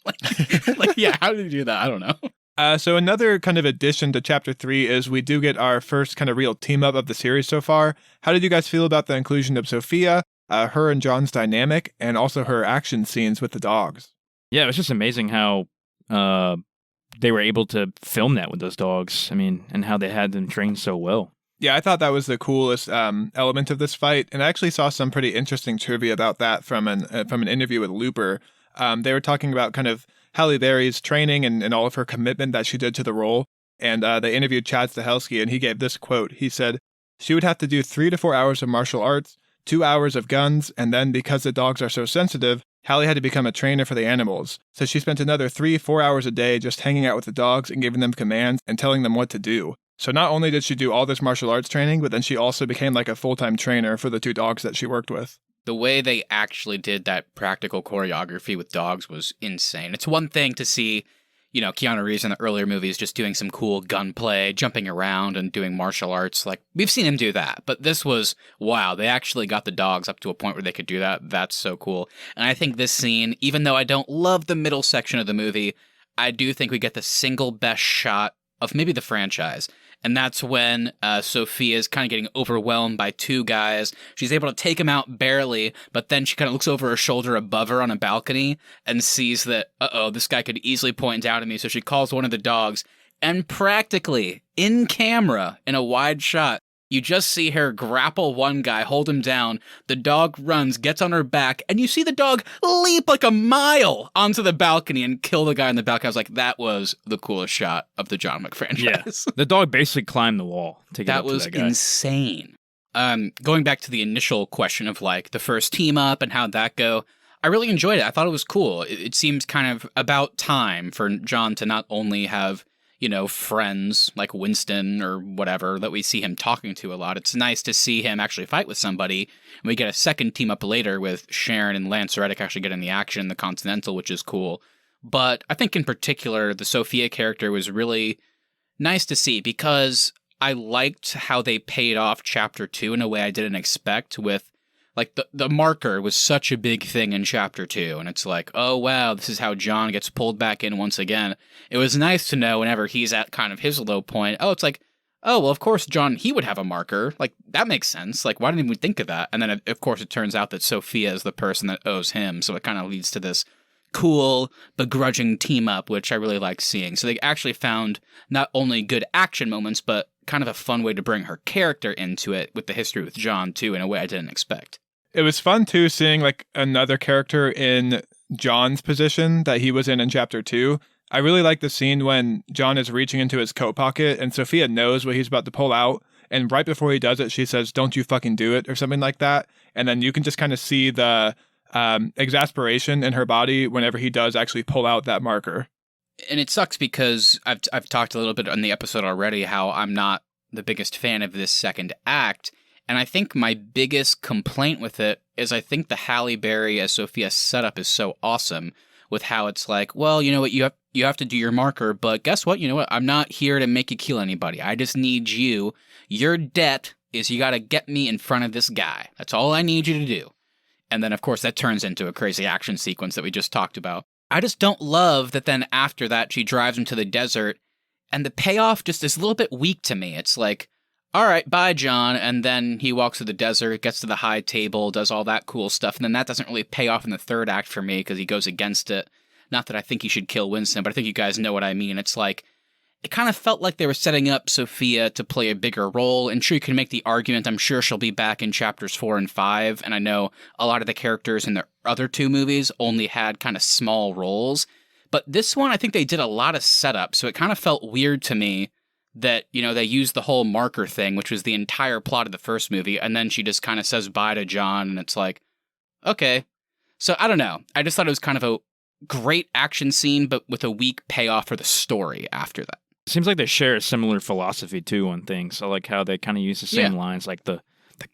yeah, how did he do that? I don't know. So another kind of addition to Chapter 3 is we do get our first kind of real team-up of the series so far. How did you guys feel about the inclusion of Sophia, her and John's dynamic, and also her action scenes with the dogs? Yeah, it was just amazing how they were able to film that with those dogs. I mean, and how they had them trained so well. Yeah, I thought that was the coolest element of this fight, and I actually saw some pretty interesting trivia about that from an interview with Looper. They were talking about kind of Halle Berry's training and all of her commitment that she did to the role, and they interviewed Chad Stahelski, and he gave this quote. He said, she would have to do 3 to 4 hours of martial arts, 2 hours of guns, and then because the dogs are so sensitive, Halle had to become a trainer for the animals, so she spent another 3-4 hours a day just hanging out with the dogs and giving them commands and telling them what to do. So not only did she do all this martial arts training, but then she also became like a full-time trainer for the 2 dogs that she worked with. The way they actually did that practical choreography with dogs was insane. It's one thing to see, Keanu Reeves in the earlier movies just doing some cool gunplay, jumping around and doing martial arts. Like, we've seen him do that, but this was, wow, they actually got the dogs up to a point where they could do that. That's so cool. And I think this scene, even though I don't love the middle section of the movie, I do think we get the single best shot of maybe the franchise. And that's when Sophia's kind of getting overwhelmed by 2 guys. She's able to take them out barely, but then she kind of looks over her shoulder above her on a balcony and sees that, this guy could easily point down at me. So she calls one of the dogs, and practically in camera, in a wide shot, you just see her grapple one guy, hold him down. The dog runs, gets on her back, and you see the dog leap like a mile onto the balcony and kill the guy on the balcony. I was like, that was the coolest shot of the John Wick franchise. Yeah. The dog basically climbed the wall to get that up to was that guy. Insane. Going back to the initial question of like the first team up and how'd that go, I really enjoyed it. I thought it was cool. It seems kind of about time for John to not only have friends like Winston or whatever that we see him talking to a lot. It's nice to see him actually fight with somebody. And we get a second team up later with Sharon and Lance Reddick actually getting the action in the Continental, which is cool. But I think in particular, the Sophia character was really nice to see because I liked how they paid off Chapter 2 in a way I didn't expect with like the marker was such a big thing in Chapter 2, and it's like, oh wow, this is how John gets pulled back in once again. It was nice to know whenever he's at kind of his low point, it's like, oh, well, of course, John, he would have a marker. Like, that makes sense. Like, why didn't we think of that? And then, of course, it turns out that Sophia is the person that owes him, so it kind of leads to this cool, begrudging team-up, which I really like seeing. So they actually found not only good action moments, but kind of a fun way to bring her character into it with the history with John, too, in a way I didn't expect. It was fun, too, seeing like another character in John's position that he was in Chapter 2. I really like the scene when John is reaching into his coat pocket and Sophia knows what he's about to pull out. And right before he does it, she says, "Don't you fucking do it," or something like that. And then you can just kind of see the exasperation in her body whenever he does actually pull out that marker. And it sucks because I've talked a little bit on the episode already how I'm not the biggest fan of this second act. And I think my biggest complaint with it is I think the Halle Berry as Sophia setup is so awesome with how it's like, well, you know what, you have to do your marker, but guess what? You know what? I'm not here to make you kill anybody. I just need you. Your debt is you got to get me in front of this guy. That's all I need you to do. And then, of course, that turns into a crazy action sequence that we just talked about. I just don't love that then after that she drives him to the desert, and the payoff just is a little bit weak to me. It's like, all right, bye, John. And then he walks to the desert, gets to the high table, does all that cool stuff. And then that doesn't really pay off in the third act for me because he goes against it. Not that I think he should kill Winston, but I think you guys know what I mean. It's like, it kind of felt like they were setting up Sophia to play a bigger role. And sure, you can make the argument, I'm sure she'll be back in Chapters 4 and 5. And I know a lot of the characters in the other 2 movies only had kind of small roles. But this one, I think they did a lot of setup. So it kind of felt weird to me that, they used the whole marker thing, which was the entire plot of the first movie, and then she just kind of says bye to John, and it's like, okay. So, I don't know. I just thought it was kind of a great action scene, but with a weak payoff for the story after that. It seems like they share a similar philosophy, too, on things. I like how they kind of use the same lines, like the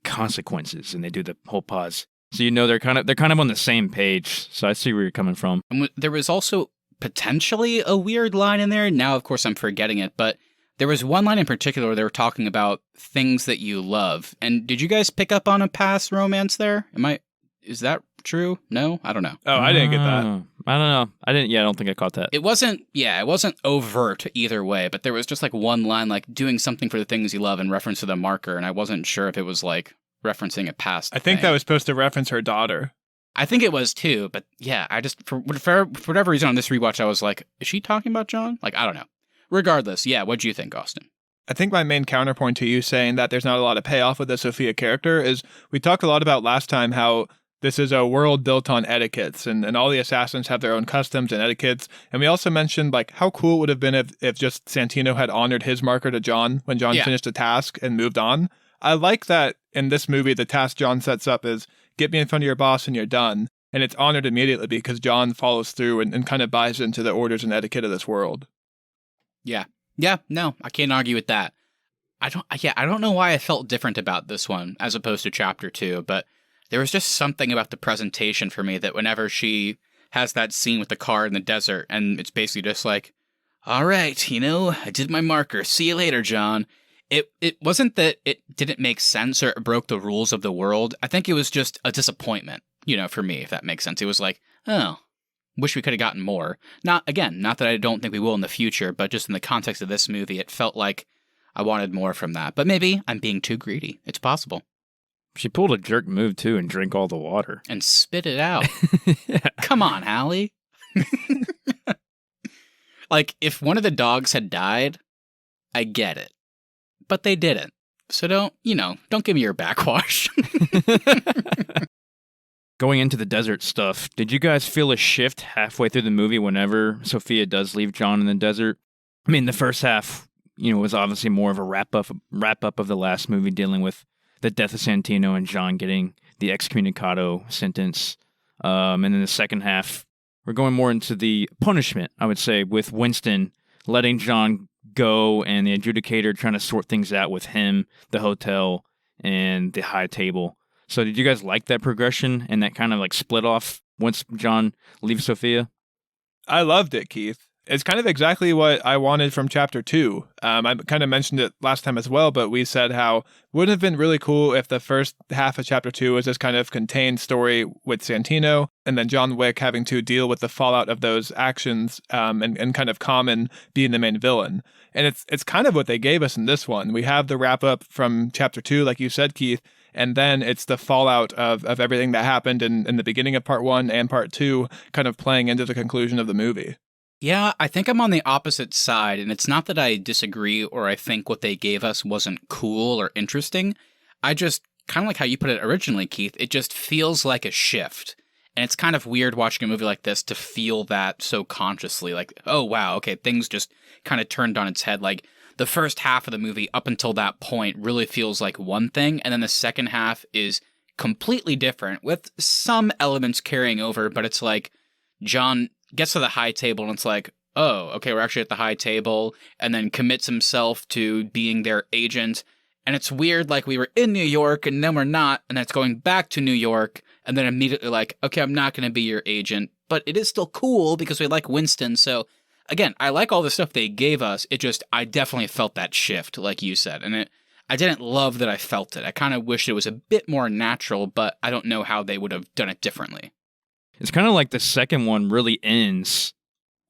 consequences, and they do the whole pause. So they're kind of on the same page, so I see where you're coming from. And there was also potentially a weird line in there. Now, of course, I'm forgetting it, but there was one line in particular where they were talking about things that you love. And did you guys pick up on a past romance there? Is that true? No? I don't know. Oh, I didn't get that. I don't know. I don't think I caught that. It wasn't overt either way, but there was just like one line, like doing something for the things you love in reference to the marker. And I wasn't sure if it was like referencing a past I think thing. that was supposed to reference her daughter. I think it was too, but yeah, I just, for whatever reason on this rewatch, I was like, is she talking about John? Like, I don't know. Regardless, yeah, what'd you think, Austin? I think my main counterpoint to you saying that there's not a lot of payoff with the Sophia character is we talked a lot about last time how this is a world built on etiquettes and all the assassins have their own customs and etiquettes. And we also mentioned like how cool it would have been if just Santino had honored his marker to John when John finished a task and moved on. I like that in this movie, the task John sets up is get me in front of your boss and you're done. And it's honored immediately because John follows through and kind of buys into the orders and etiquette of this world. Yeah, no, I can't argue with that. I don't know why I felt different about this one as opposed to chapter 2, but there was just something about the presentation for me that whenever she has that scene with the car in the desert, and it's basically just like, all right, I did my marker. See you later, John. It wasn't that it didn't make sense or it broke the rules of the world. I think it was just a disappointment, for me, if that makes sense. It was like, oh, wish we could have gotten more. Not that I don't think we will in the future, but just in the context of this movie, it felt like I wanted more from that. But maybe I'm being too greedy. It's possible. She pulled a jerk move, too, and drank all the water. And spit it out. Yeah. Come on, Hallie. Like, if one of the dogs had died, I get it. But they didn't. So don't give me your backwash. Going into the desert stuff, did you guys feel a shift halfway through the movie whenever Sophia does leave John in the desert? I mean, the first half, was obviously more of a wrap up of the last movie, dealing with the death of Santino and John getting the excommunicado sentence. And then the second half, we're going more into the punishment, I would say, with Winston letting John go and the adjudicator trying to sort things out with him, the hotel, and the high table. So did you guys like that progression and that kind of like split off once John leaves Sophia? I loved it, Keith. It's kind of exactly what I wanted from chapter 2. I kind of mentioned it last time as well, but we said how wouldn't it have been really cool if the first half of chapter 2 was this kind of contained story with Santino, and then John Wick having to deal with the fallout of those actions, and kind of Common being the main villain. And it's kind of what they gave us in this one. We have the wrap up from chapter 2, like you said, Keith, and then it's the fallout of everything that happened in the beginning of part 1 and part 2 kind of playing into the conclusion of the movie. Yeah, I think I'm on the opposite side, and it's not that I disagree or I think what they gave us wasn't cool or interesting. I just, kind of like how you put it originally, Keith, it just feels like a shift. And it's kind of weird watching a movie like this to feel that so consciously, like, oh, wow, okay, things just kind of turned on its head. Like, the first half of the movie up until that point really feels like one thing, and then the second half is completely different, with some elements carrying over, but it's like John gets to the high table and it's like, oh, okay, we're actually at the high table, and then commits himself to being their agent. And it's weird, like we were in New York and then we're not, and then it's going back to New York, and then immediately like, okay, I'm not going to be your agent, but it is still cool because we like Winston. So again, I like all the stuff they gave us. I definitely felt that shift, like you said, and I didn't love that I felt it. I kind of wish it was a bit more natural, but I don't know how they would have done it differently. It's kind of like the second one really ends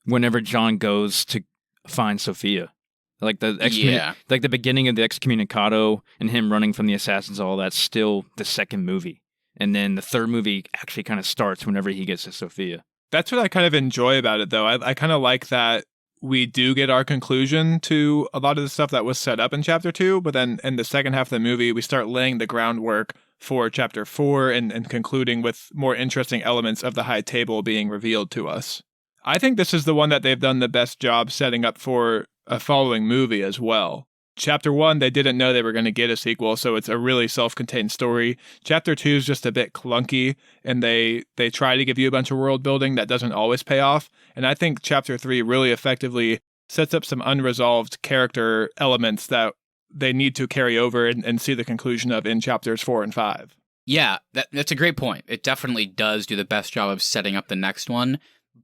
whenever John goes to find Sophia. Like like the beginning of the excommunicado and him running from the assassins, all that's still the second movie. And then the third movie actually kind of starts whenever he gets to Sophia. That's what I kind of enjoy about it, though. I kind of like that we do get our conclusion to a lot of the stuff that was set up in chapter 2, but then in the second half of the movie, we start laying the groundwork for chapter 4 and concluding with more interesting elements of the high table being revealed to us. I think this is the one that they've done the best job setting up for a following movie as well. Chapter 1, they didn't know they were going to get a sequel, so it's a really self-contained story. Chapter 2 is just a bit clunky, and they try to give you a bunch of world building that doesn't always pay off. And I think Chapter 3 really effectively sets up some unresolved character elements that they need to carry over and see the conclusion of in Chapters 4 and 5. Yeah, that's a great point. It definitely does do the best job of setting up the next one.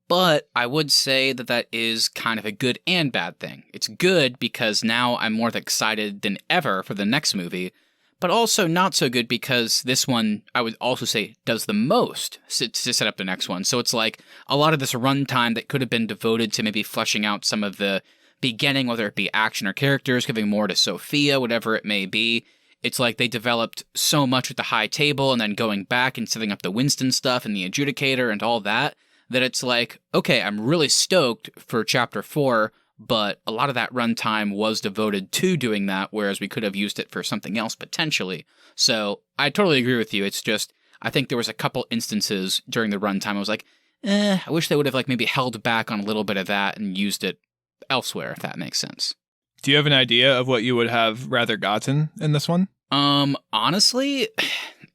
But I would say that is kind of a good and bad thing. It's good because now I'm more excited than ever for the next movie, but also not so good because this one, I would also say, does the most to set up the next one. So it's like a lot of this runtime that could have been devoted to maybe fleshing out some of the beginning, whether it be action or characters, giving more to Sophia, whatever it may be. It's like they developed so much with the high table and then going back and setting up the Winston stuff and the adjudicator and all that it's like, okay, I'm really stoked for Chapter 4, but a lot of that runtime was devoted to doing that, whereas we could have used it for something else potentially. So I totally agree with you. It's just, I think there was a couple instances during the runtime I was like, I wish they would have like maybe held back on a little bit of that and used it elsewhere, if that makes sense. Do you have an idea of what you would have rather gotten in this one? Honestly,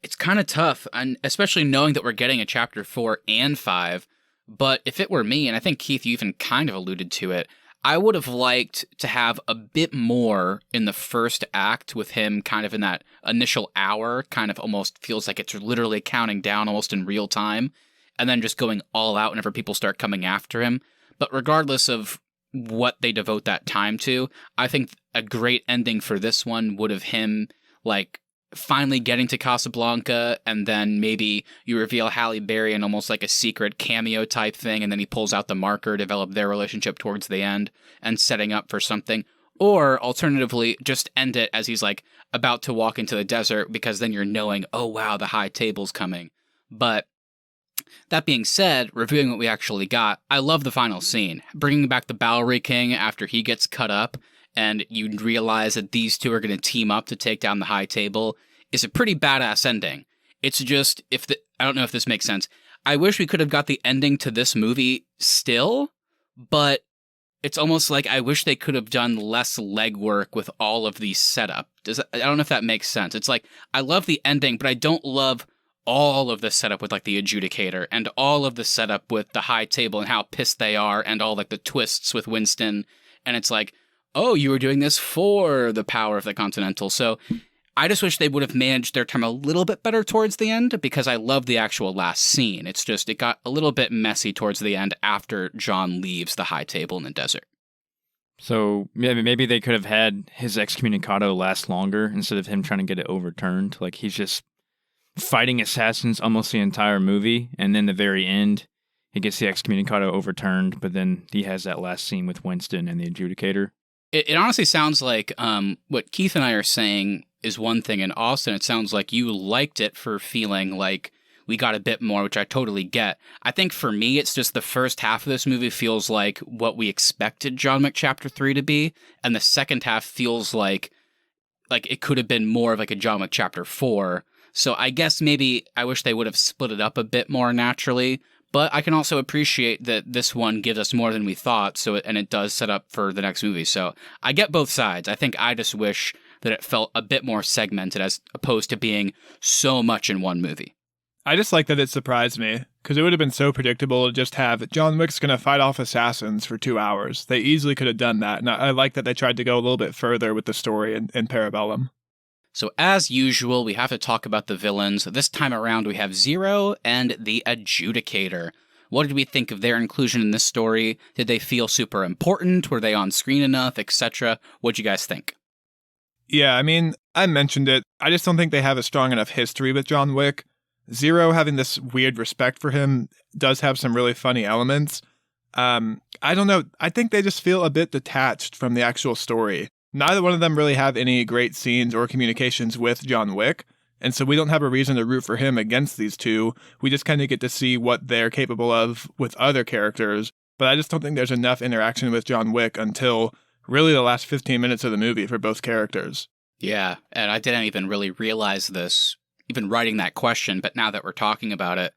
it's kind of tough, and especially knowing that we're getting a Chapter 4 and 5. But if it were me, and I think, Keith, you even kind of alluded to it, I would have liked to have a bit more in the first act with him kind of in that initial hour, kind of almost feels like it's literally counting down almost in real time, and then just going all out whenever people start coming after him. But regardless of what they devote that time to, I think a great ending for this one would have him, like, finally getting to Casablanca, and then maybe you reveal Halle Berry in almost like a secret cameo type thing, and then he pulls out the marker, develop their relationship towards the end, and setting up for something. Or alternatively, just end it as he's like about to walk into the desert, because then you're knowing, oh wow, the high table's coming. But that being said, reviewing what we actually got, I love the final scene. Bringing back the Bowery King after he gets cut up, and you realize that these two are going to team up to take down the high table, is a pretty badass ending. It's just, I don't know if this makes sense. I wish we could have got the ending to this movie still, but it's almost like I wish they could have done less legwork with all of the setup. I don't know if that makes sense. It's like, I love the ending, but I don't love all of the setup with like the adjudicator and all of the setup with the high table and how pissed they are and all like the twists with Winston. And it's like, oh, you were doing this for the power of the Continental. So I just wish they would have managed their time a little bit better towards the end, because I love the actual last scene. It's just, it got a little bit messy towards the end after John leaves the high table in the desert. So maybe they could have had his excommunicado last longer instead of him trying to get it overturned. Like, he's just fighting assassins almost the entire movie, and then the very end, he gets the excommunicado overturned, but then he has that last scene with Winston and the adjudicator. It honestly sounds like what Keith and I are saying is one thing, and Austin, it sounds like you liked it for feeling like we got a bit more, which I totally get. I think for me, it's just the first half of this movie feels like what we expected John Wick Chapter 3 to be, and the second half feels like it could have been more of like a John Wick Chapter 4. So I guess maybe I wish they would have split it up a bit more naturally, but I can also appreciate that this one gives us more than we thought, and it does set up for the next movie. So I get both sides. I think I just wish that it felt a bit more segmented as opposed to being so much in one movie. I just like that it surprised me, because it would have been so predictable to just have John Wick's going to fight off assassins for 2 hours. They easily could have done that, and I like that they tried to go a little bit further with the story in Parabellum. So as usual, we have to talk about the villains. This time around, we have Zero and the Adjudicator. What did we think of their inclusion in this story? Did they feel super important? Were they on screen enough, etc.? What'd you guys think? Yeah, I mean, I mentioned it. I just don't think they have a strong enough history with John Wick. Zero, having this weird respect for him, does have some really funny elements. I don't know. I think they just feel a bit detached from the actual story. Neither one of them really have any great scenes or communications with John Wick, and so we don't have a reason to root for him against these two. We just kind of get to see what they're capable of with other characters, but I just don't think there's enough interaction with John Wick until really the last 15 minutes of the movie for both characters. Yeah, and I didn't even really realize this, even writing that question, but now that we're talking about it,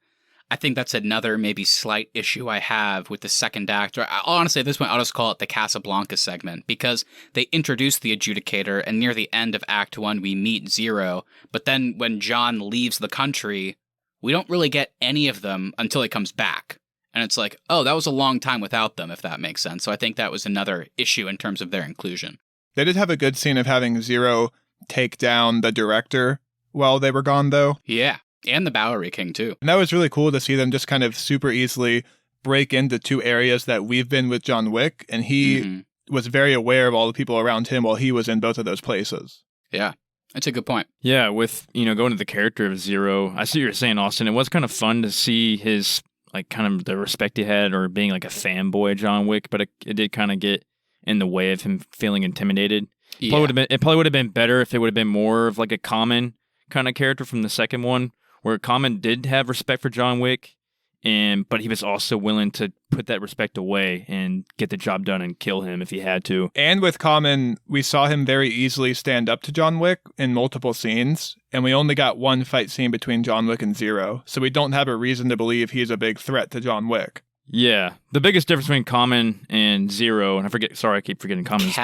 I think that's another maybe slight issue I have with the second act. Or honestly, at this point, I'll just call it the Casablanca segment, because they introduce the adjudicator, and near the end of Act 1, we meet Zero. But then when John leaves the country, we don't really get any of them until he comes back. And it's like, oh, that was a long time without them, if that makes sense. So I think that was another issue in terms of their inclusion. They did have a good scene of having Zero take down the director while they were gone, though. Yeah. And the Bowery King, too. And that was really cool to see them just kind of super easily break into two areas that we've been with John Wick, and he was very aware of all the people around him while he was in both of those places. Yeah, that's a good point. Yeah, with, going to the character of Zero, I see what you're saying, Austin. It was kind of fun to see his, kind of the respect he had, or being like a fanboy of John Wick, but it did kind of get in the way of him feeling intimidated. Yeah. It probably would have been better if it would have been more of like a Common kind of character from the second one, where Common did have respect for John Wick, but he was also willing to put that respect away and get the job done and kill him if he had to. And with Common, we saw him very easily stand up to John Wick in multiple scenes, and we only got one fight scene between John Wick and Zero, so we don't have a reason to believe he's a big threat to John Wick. Yeah, the biggest difference between Common and Zero, and I keep forgetting Common's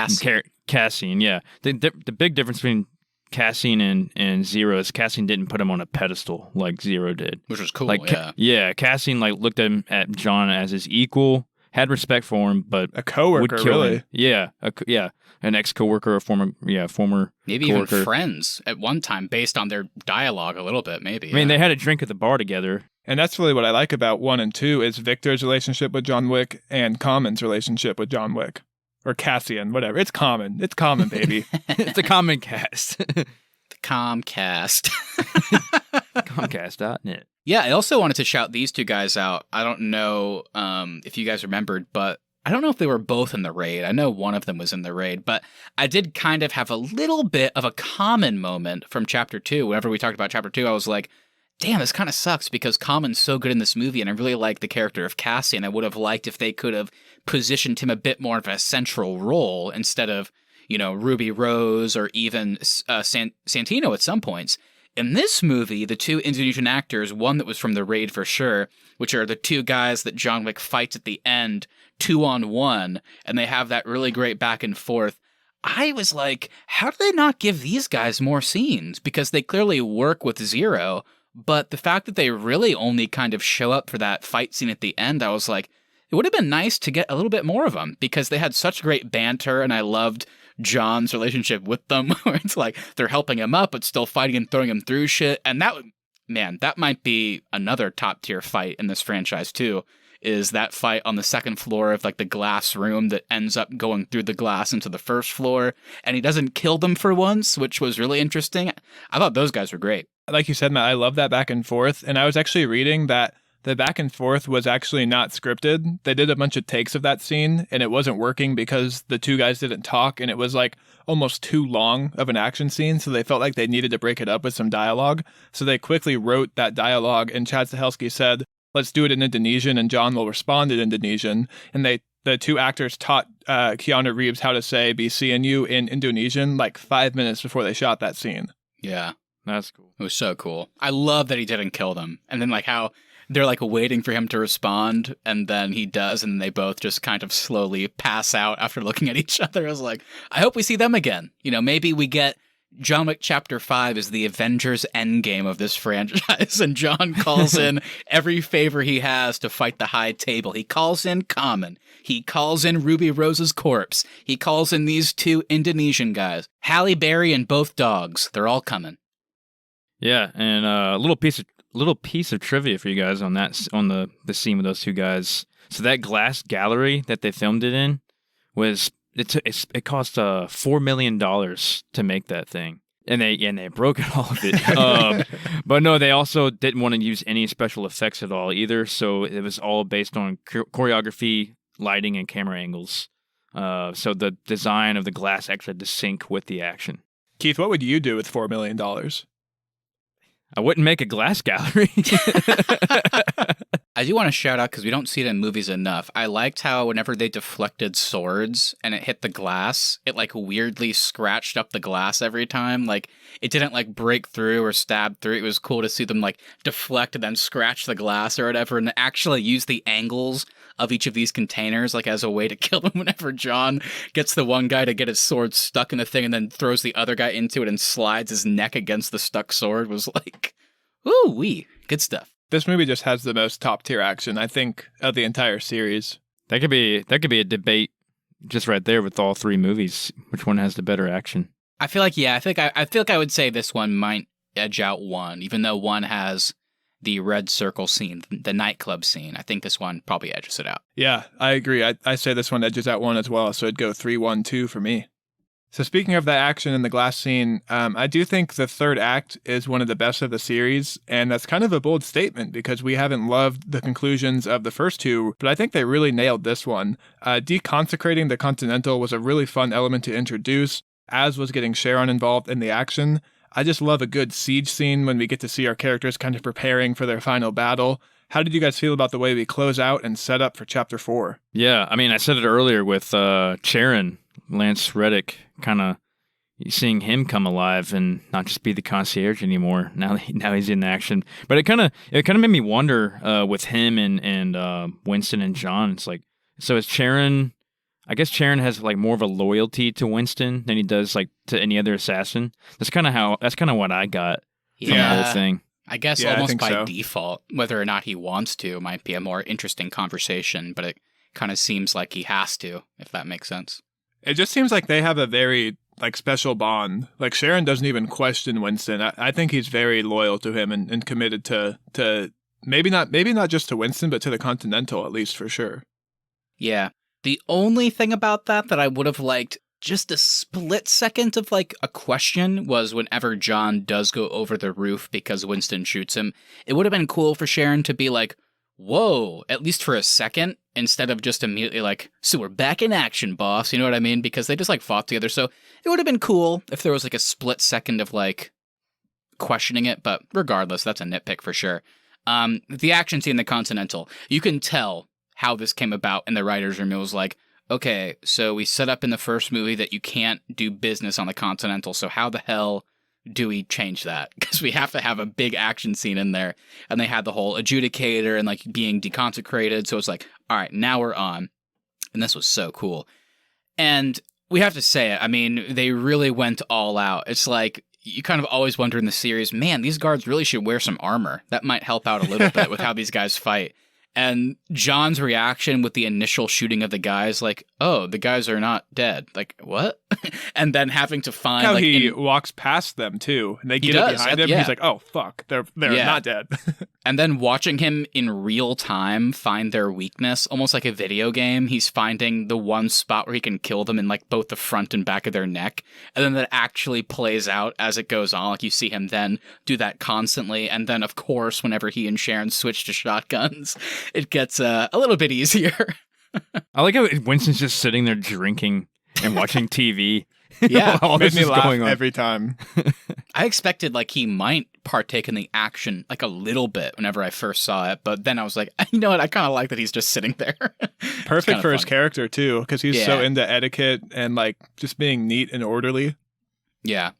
Cassian. Yeah, the big difference between Cassian and Zero is Cassian didn't put him on a pedestal like Zero did. Which was cool, Yeah, Cassian looked at John as his equal, had respect for him, but A coworker, would kill really. him. Yeah, an ex-coworker, a former maybe coworker. even friends at one time, based on their dialogue a little bit. Maybe. I mean, they had a drink at the bar together. And that's really what I like about 1 and 2 is Victor's relationship with John Wick and Common's relationship with John Wick. Or Cassian, whatever. It's Common. It's Common, baby. It's a common cast. The Comcast. Comcast.net. Yeah, I also wanted to shout these two guys out. I don't know if you guys remembered, but I don't know if they were both in the raid. I know one of them was in the raid, but I did kind of have a little bit of a Common moment from Chapter 2. Whenever we talked about Chapter 2, I was like, damn, this kind of sucks because Common's so good in this movie, and I really like the character of Cassian. I would have liked if they could have positioned him a bit more of a central role instead of, Ruby Rose or even Santino at some points. In this movie, the two Indonesian actors, one that was from the raid for sure, which are the two guys that John Wick fights at the end, 2-on-1, and they have that really great back and forth. I was like, how do they not give these guys more scenes? Because they clearly work with Zero, but the fact that they really only kind of show up for that fight scene at the end, I was like, it would have been nice to get a little bit more of them because they had such great banter, and I loved John's relationship with them, where it's like they're helping him up, but still fighting and throwing him through shit. And that might be another top tier fight in this franchise too, is that fight on the second floor of like the glass room that ends up going through the glass into the first floor. And he doesn't kill them for once, which was really interesting. I thought those guys were great. Like you said, Matt, I love that back and forth. And I was actually reading that the back and forth was actually not scripted. They did a bunch of takes of that scene, and it wasn't working because the two guys didn't talk, and it was like almost too long of an action scene, so they felt like they needed to break it up with some dialogue. So they quickly wrote that dialogue, and Chad Stahelski said, let's do it in Indonesian, and John will respond in Indonesian. And the two actors taught Keanu Reeves how to say, be seeing you in Indonesian, like 5 minutes before they shot that scene. Yeah. That's cool. It was so cool. I love that he didn't kill them. And then like how they're like waiting for him to respond, and then he does, and they both just kind of slowly pass out after looking at each other. I was like, I hope we see them again. Maybe we get John Wick Chapter 5 is the Avengers Endgame of this franchise, and John calls in every favor he has to fight the high table. He calls in Common. He calls in Ruby Rose's corpse. He calls in these two Indonesian guys. Halle Berry and both dogs. They're all coming. Yeah, and a little piece of trivia for you guys on the scene with those two guys. So that glass gallery that they filmed it in it cost $4 million to make that thing, and they broke it all of it. But no, they also didn't want to use any special effects at all either. So it was all based on choreography, lighting, and camera angles. So the design of the glass actually had to sync with the action. Keith, what would you do with $4 million? I wouldn't make a glass gallery. I do want to shout out, because we don't see it in movies enough, I liked how whenever they deflected swords and it hit the glass, it like weirdly scratched up the glass every time. Like it didn't like break through or stab through. It was cool to see them like deflect and then scratch the glass or whatever, and actually use the angles of each of these containers like as a way to kill them. Whenever John gets the one guy to get his sword stuck in the thing and then throws the other guy into it and slides his neck against the stuck sword, was like, ooh wee, good stuff. This movie just has the most top-tier action, I think, of the entire series. That could be a debate just right there with all three movies. Which one has the better action? I feel like I would say this one might edge out one, even though one has the red circle scene, the nightclub scene. I think this one probably edges it out. Yeah, I agree. I say this one edges out one as well, so it'd go 3-1-2 for me. So speaking of that action in the glass scene, I do think the third act is one of the best of the series, and that's kind of a bold statement because we haven't loved the conclusions of the first two, but I think they really nailed this one. Deconsecrating the Continental was a really fun element to introduce, as was getting Sharon involved in the action. I just love a good siege scene when we get to see our characters kind of preparing for their final battle. How did you guys feel about the way we close out and set up for Chapter 4? Yeah, I mean, I said it earlier with Sharon, Lance Reddick, kind of seeing him come alive and not just be the concierge anymore. Now he's in action. But it kind of made me wonder with him and Winston and John. It's like, so is Sharon? I guess Sharon has like more of a loyalty to Winston than he does like to any other assassin. That's kind of what I got from the whole thing. I guess almost by default, whether or not he wants to might be a more interesting conversation, but it kind of seems like he has to, if that makes sense. It just seems like they have a very special bond. Like Sharon doesn't even question Winston. I think he's very loyal to him and committed to maybe not just to Winston, but to the Continental, at least, for sure. Yeah. The only thing about that I would have liked just a split second of a question was whenever John does go over the roof because Winston shoots him. It would have been cool for Sharon to be like, whoa, at least for a second, instead of just immediately so we're back in action, boss. You know what I mean? Because they just fought together. So it would have been cool if there was a split second of questioning it. But regardless, that's a nitpick for sure. The action scene in the Continental, you can tell how this came about in the writer's room. It was okay, so we set up in the first movie that you can't do business on the Continental, so how the hell do we change that? Because we have to have a big action scene in there. And they had the whole adjudicator and being deconsecrated, so it's all right, now we're on. And this was so cool. And we have to say it, I mean, they really went all out. It's you kind of always wonder in the series, man, these guards really should wear some armor. That might help out a little bit with how these guys fight. And John's reaction with the initial shooting of the guys, oh, the guys are not dead. What? And then having to find how he walks past them too, and they get it behind him. Yeah. He's oh fuck, they're not dead. And then watching him in real time find their weakness, almost like a video game. He's finding the one spot where he can kill them in both the front and back of their neck, and then that actually plays out as it goes on. You see him then do that constantly, and then of course, whenever he and Sharon switch to shotguns, it gets a little bit easier. I like how Winston's just sitting there drinking and watching TV. Yeah, all made this me is laugh going on every time. I expected he might partake in the action a little bit whenever I first saw it, but then I was you know what? I kind of like that he's just sitting there. Perfect for his character too, because he's so into etiquette and just being neat and orderly. Yeah.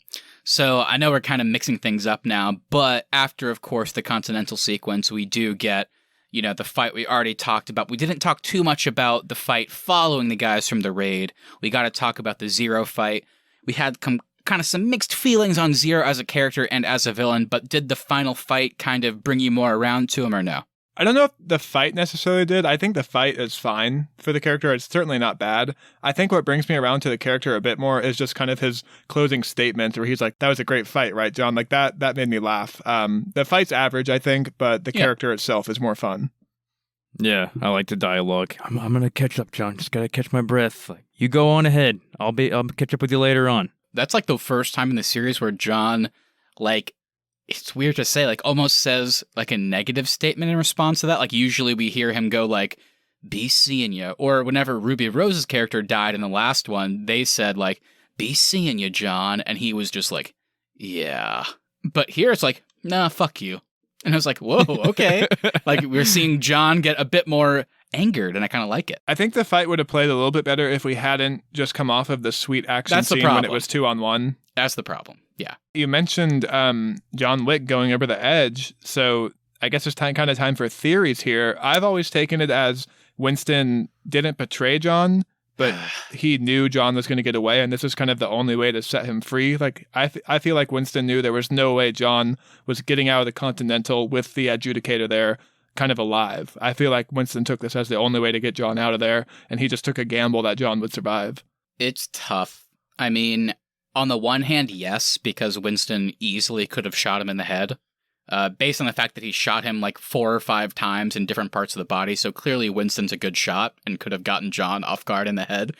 So I know we're kind of mixing things up now, but after, of course, the Continental sequence, we do get the fight we already talked about. We didn't talk too much about the fight following the guys from the raid. We got to talk about the Zero fight. We had kind of some mixed feelings on Zero as a character and as a villain, but did the final fight kind of bring you more around to him or no? I don't know if the fight necessarily did. I think the fight is fine for the character. It's certainly not bad. I think what brings me around to the character a bit more is just kind of his closing statement where he's that was a great fight, right, John? That made me laugh. The fight's average, I think, but the character itself is more fun. Yeah, I like the dialogue. I'm gonna catch up, John. Just gotta catch my breath. You go on ahead. I'll catch up with you later on. That's the first time in the series where John, it's weird to say, almost says a negative statement in response to that. Usually we hear him go be seeing you. Or whenever Ruby Rose's character died in the last one, they said be seeing you, John. And he was just yeah. But here it's nah, fuck you. And I was whoa, okay. We're seeing John get a bit more angered, and I kind of like it. I think the fight would have played a little bit better if we hadn't just come off of the sweet action scene when it was 2-on-1. That's the problem, yeah. You mentioned John Wick going over the edge, so I guess it's kind of time for theories here. I've always taken it as Winston didn't betray John, but he knew John was going to get away, and this is kind of the only way to set him free. I feel like Winston knew there was no way John was getting out of the Continental with the adjudicator there kind of alive. I feel like Winston took this as the only way to get John out of there, and he just took a gamble that John would survive. It's tough. I mean, on the one hand, yes, because Winston easily could have shot him in the head. Based on the fact that he shot him 4 or 5 times in different parts of the body, so clearly Winston's a good shot and could have gotten John off guard in the head.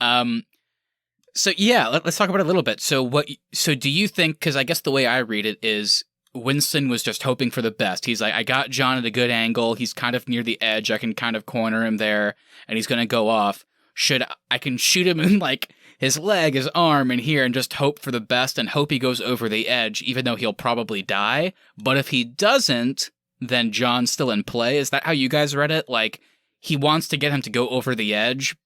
So yeah, let's talk about it a little bit. So do you think, because I guess the way I read it is Winston was just hoping for the best. He's I got John at a good angle, he's kind of near the edge, I can kind of corner him there, and he's going to go off. I can shoot him in his leg, his arm, and here, and just hope for the best and hope he goes over the edge, even though he'll probably die. But if he doesn't, then John's still in play. Is that how you guys read it? He wants to get him to go over the edge,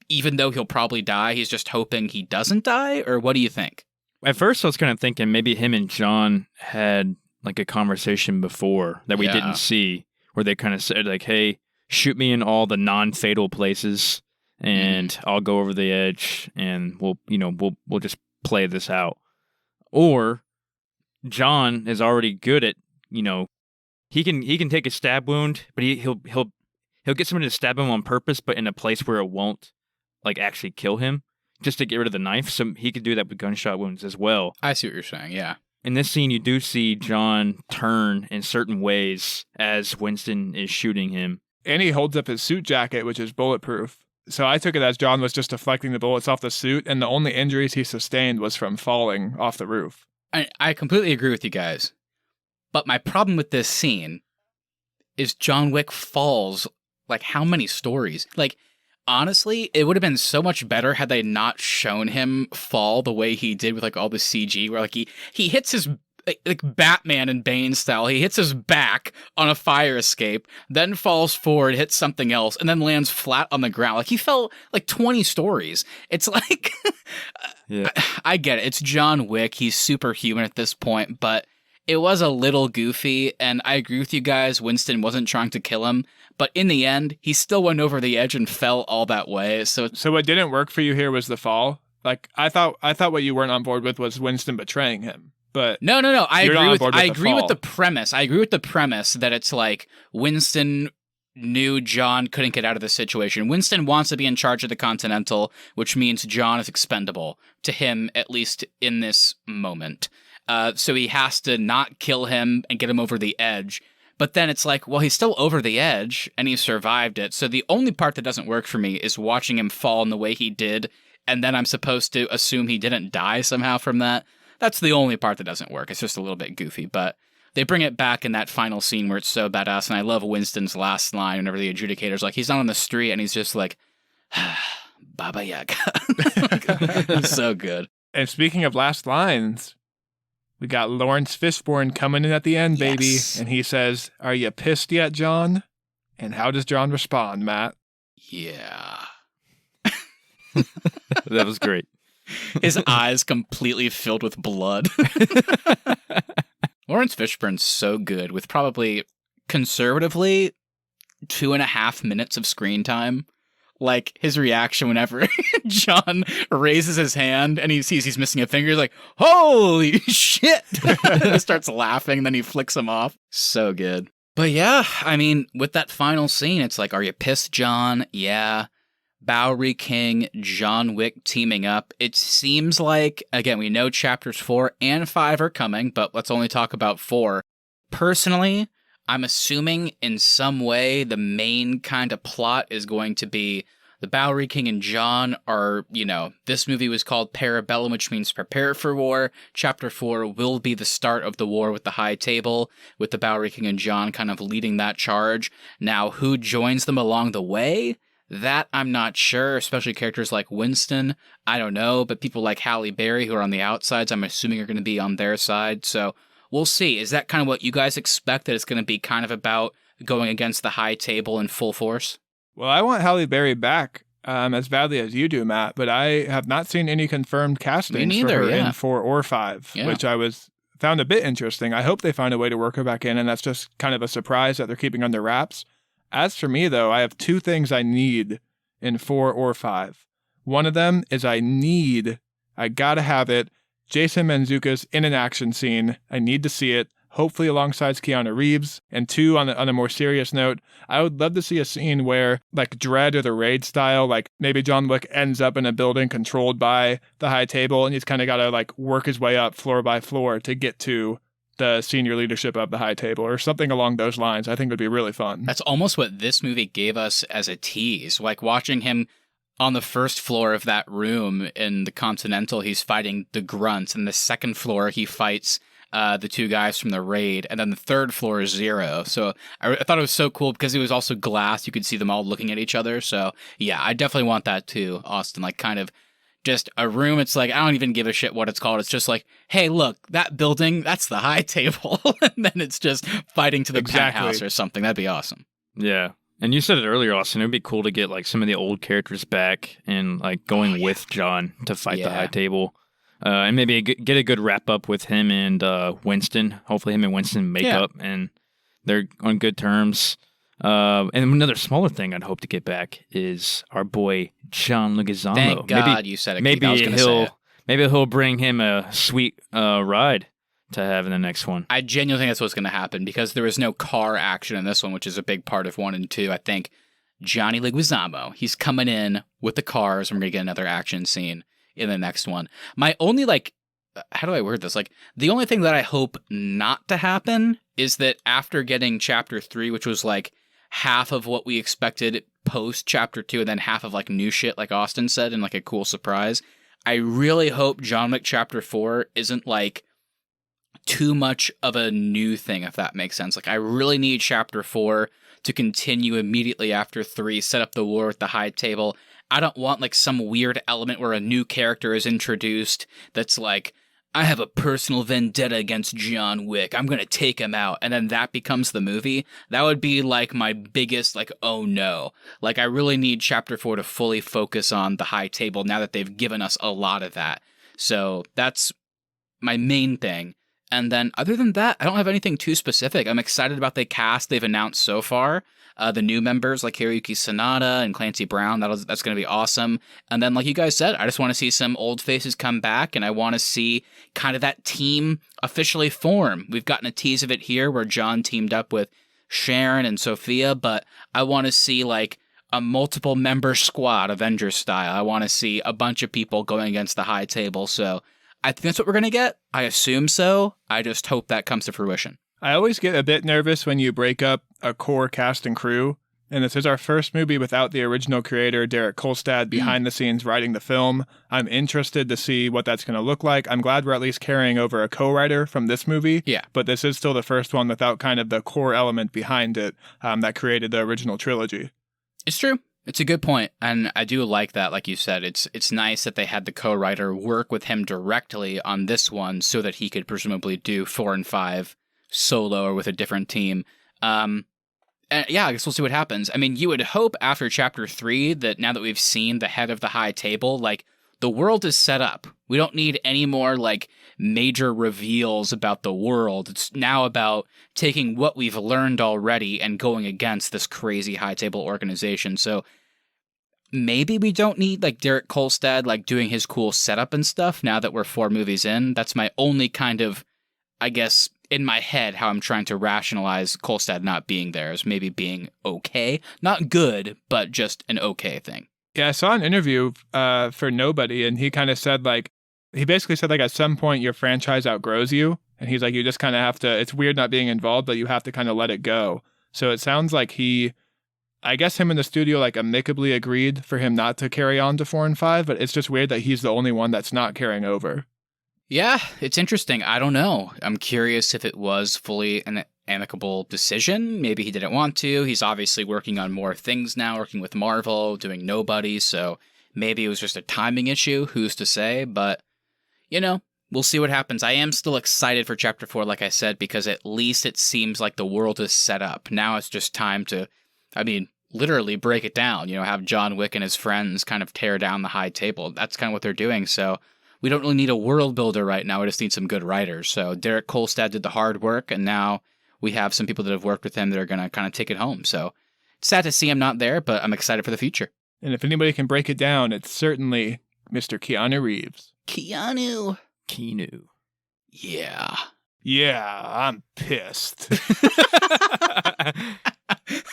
even though he'll probably die. He's just hoping he doesn't die? Or what do you think? At first, I was kind of thinking maybe him and John had a conversation before that we didn't see, where they kind of said hey, shoot me in all the non-fatal places, and I'll go over the edge, and we'll just play this out. Or John is already good at, he can take a stab wound, but he'll he'll get somebody to stab him on purpose, but in a place where it won't like actually kill him, just to get rid of the knife. So he could do that with gunshot wounds as well. I see what you're saying, yeah. In this scene, you do see John turn in certain ways as Winston is shooting him. And he holds up his suit jacket, which is bulletproof. So I took it as John was just deflecting the bullets off the suit, and the only injuries he sustained was from falling off the roof. I completely agree with you guys. But my problem with this scene is John Wick falls like how many stories? Like, honestly, it would have been so much better had they not shown him fall the way he did with like all the CG, where like he hits his like Batman and Bane style. He hits his back on a fire escape, then falls forward, hits something else, and then lands flat on the ground. Like he fell like 20 stories. It's like, Yeah. I get it. It's John Wick. He's superhuman at this point, but it was a little goofy. And I agree with you guys. Winston wasn't trying to kill him, but in the end, he still went over the edge and fell all that way. So what didn't work for you here was the fall. Like I thought what you weren't on board with was Winston betraying him. But no. I agree with the fall. premise. I agree with the premise that it's like Winston knew John couldn't get out of the situation. Winston wants to be in charge of the Continental, which means John is expendable to him, at least in this moment. So he has to not kill him and get him over the edge. But then it's like, well, he's still over the edge and he survived it. So the only part that doesn't work for me is watching him fall in the way he did. And then I'm supposed to assume he didn't die somehow from that. That's the only part that doesn't work. It's just a little bit goofy, but they bring it back in that final scene where it's so badass. And I love Winston's last line whenever the adjudicator's like, he's not on the street and he's just like, Baba Yaga. It's so good. And speaking of last lines, we got Lawrence Fishburne coming in at the end, baby. Yes. And he says, "Are you pissed yet, John?" And how does John respond, Matt? Yeah. That was great. His eyes completely filled with blood. Lawrence Fishburne's so good with probably conservatively 2.5 minutes of screen time. Like his reaction whenever John raises his hand and he sees he's missing a finger, he's like, holy shit. He starts laughing, then he flicks him off. So good. But yeah, I mean, with that final scene, it's like, are you pissed, John? Yeah. Bowery King, John Wick teaming up. It seems like, again, we know chapters 4 and 5 are coming, but let's only talk about 4. Personally, I'm assuming in some way the main kind of plot is going to be the Bowery King and John are, this movie was called Parabellum, which means prepare for war. Chapter 4 will be the start of the war with the High Table, with the Bowery King and John kind of leading that charge. Now, who joins them along the way? That I'm not sure, especially characters like Winston. I don't know, but people like Halle Berry, who are on the outsides, I'm assuming are going to be on their side. So we'll see. Is that kind of what you guys expect, that it's going to be kind of about going against the High Table in full force? Well, I want Halle Berry back as badly as you do, Matt, but I have not seen any confirmed castings for her in 4 or 5, which I found a bit interesting. I hope they find a way to work her back in, and that's just kind of a surprise that they're keeping under wraps. As for me, though, I have 2 things I need in 4 or 5. One of them is I gotta have it, Jason Mantzoukas in an action scene. I need to see it, hopefully alongside Keanu Reeves. And 2, on a more serious note, I would love to see a scene where, like Dread or the Raid style, like maybe John Wick ends up in a building controlled by the High Table, and he's kind of got to like work his way up floor by floor to get to the senior leadership of the High Table, or something along those lines. I think would be really fun. That's almost what this movie gave us as a tease. Like watching him on the first floor of that room in the Continental, he's fighting the grunts, and the second floor he fights the 2 guys from the Raid, and then the third floor is Zero. So I thought it was so cool because it was also glass. You could see them all looking at each other. So yeah, I definitely want that too, Austin. Like kind of just a room. It's like, I don't even give a shit what it's called. It's just like, hey, look, that building, that's the High Table. And then it's just fighting to the penthouse or something. That'd be awesome. Yeah. And you said it earlier, Austin, it would be cool to get like some of the old characters back and like going with John to fight the High Table. And maybe get a good wrap up with him and Winston. Hopefully him and Winston make up and they're on good terms. And another smaller thing I'd hope to get back is our boy John Leguizamo. Thank God you said it. Maybe he'll bring him a sweet ride to have in the next one. I genuinely think that's what's going to happen because there is no car action in this one, which is a big part of 1 and 2. I think Johnny Leguizamo. He's coming in with the cars, and we're going to get another action scene in the next one. My only, how do I word this? The only thing that I hope not to happen is that after getting Chapter 3, which was, half of what we expected post Chapter 2, and then half of, new shit, like Austin said, and, a cool surprise, I really hope John Wick Chapter 4 isn't, too much of a new thing, if that makes sense. I really need Chapter 4 to continue immediately after 3, set up the war with the High Table. I don't want, some weird element where a new character is introduced that's I have a personal vendetta against John Wick. I'm going to take him out. And then that becomes the movie. That would be my biggest, oh no. I really need Chapter 4 to fully focus on the High Table now that they've given us a lot of that. So that's my main thing. And then other than that, I don't have anything too specific. I'm excited about the cast they've announced so far. The new members like Hiroyuki Sanada and Clancy Brown, that's going to be awesome. And then, like you guys said, I just want to see some old faces come back, and I want to see kind of that team officially form. We've gotten a tease of it here where John teamed up with Sharon and Sophia, but I want to see a multiple member squad, Avengers style. I want to see a bunch of people going against the High Table. So I think that's what we're going to get. I assume so. I just hope that comes to fruition. I always get a bit nervous when you break up a core cast and crew, and this is our first movie without the original creator, Derek Kolstad, behind the scenes writing the film. I'm interested to see what that's going to look like. I'm glad we're at least carrying over a co-writer from this movie, but this is still the first one without kind of the core element behind it that created the original trilogy. It's true. It's a good point, and I do like that, like you said. It's nice that they had the co-writer work with him directly on this one so that he could presumably do 4 and 5 solo or with a different team. I guess we'll see what happens. I mean, you would hope after Chapter 3 that now that we've seen the head of the High Table, the world is set up. We don't need any more, major reveals about the world. It's now about taking what we've learned already and going against this crazy High Table organization. So maybe we don't need, Derek Kolstad, doing his cool setup and stuff now that we're 4 movies in. That's my only kind of, I guess, in my head, how I'm trying to rationalize Kolstad not being there is maybe being okay. Not good, but just an okay thing. Yeah, I saw an interview for Nobody, and he kind of said, he basically said, at some point your franchise outgrows you, and he's you just kind of have to, it's weird not being involved, but you have to kind of let it go. So it sounds like I guess him and the studio, amicably agreed for him not to carry on to 4 and 5, but it's just weird that he's the only one that's not carrying over. Yeah, it's interesting. I don't know. I'm curious if it was fully an amicable decision. Maybe he didn't want to. He's obviously working on more things now, working with Marvel, doing Nobody, so maybe it was just a timing issue. Who's to say? But, we'll see what happens. I am still excited for Chapter 4, like I said, because at least it seems like the world is set up. Now it's just time to, literally break it down. Have John Wick and his friends kind of tear down the High Table. That's kind of what they're doing, so we don't really need a world builder right now. We just need some good writers. So Derek Kolstad did the hard work, and now we have some people that have worked with him that are going to kind of take it home. So it's sad to see him not there, but I'm excited for the future. And if anybody can break it down, it's certainly Mr. Keanu Reeves. Keanu. Yeah. Yeah, I'm pissed.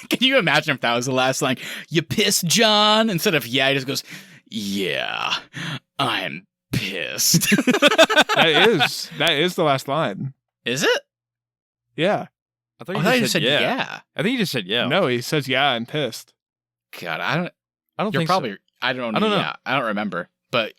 Can you imagine if that was the last line? You pissed, John? Instead of yeah, he just goes, yeah, I'm pissed. That is the last line. Is it? Yeah. I thought you just said yeah. I think you just said yeah. No, he says yeah, I'm pissed. God, I don't You're think probably so. I don't know. Yeah, I don't remember. But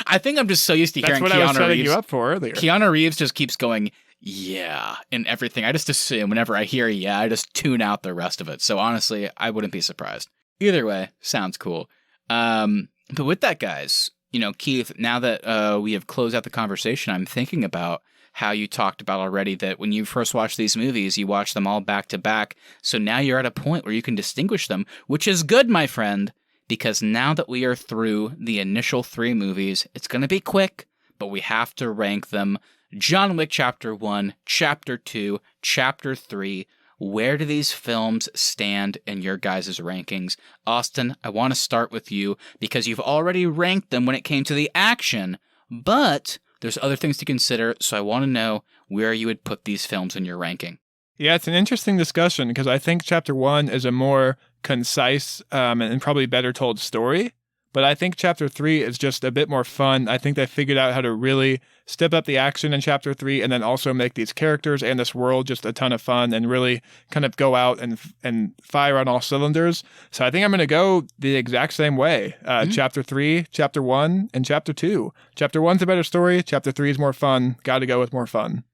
I think I'm just so used to That's hearing what Keanu I was setting Reeves. you up for earlier. Keanu Reeves just keeps going, yeah, in everything. I just assume whenever I hear yeah, I just tune out the rest of it. So honestly, I wouldn't be surprised. Either way, sounds cool. But with that, guys, Keith, now that we have closed out the conversation, I'm thinking about how you talked about already that when you first watched these movies, you watched them all back to back. So now you're at a point where you can distinguish them, which is good, my friend, because now that we are through the initial 3 movies, it's going to be quick, but we have to rank them. John Wick Chapter 1, Chapter 2, Chapter 3. Where do these films stand in your guys' rankings? Austin, I want to start with you because you've already ranked them when it came to the action, but there's other things to consider, so I want to know where you would put these films in your ranking. Yeah, it's an interesting discussion because I think Chapter 1 is a more concise and probably better told story. But I think Chapter 3 is just a bit more fun. I think they figured out how to really step up the action in Chapter 3 and then also make these characters and this world just a ton of fun and really kind of go out and fire on all cylinders. So I think I'm going to go the exact same way. Chapter 3, Chapter 1, and Chapter 2. Chapter 1's a better story. Chapter 3 is more fun. Got to go with more fun.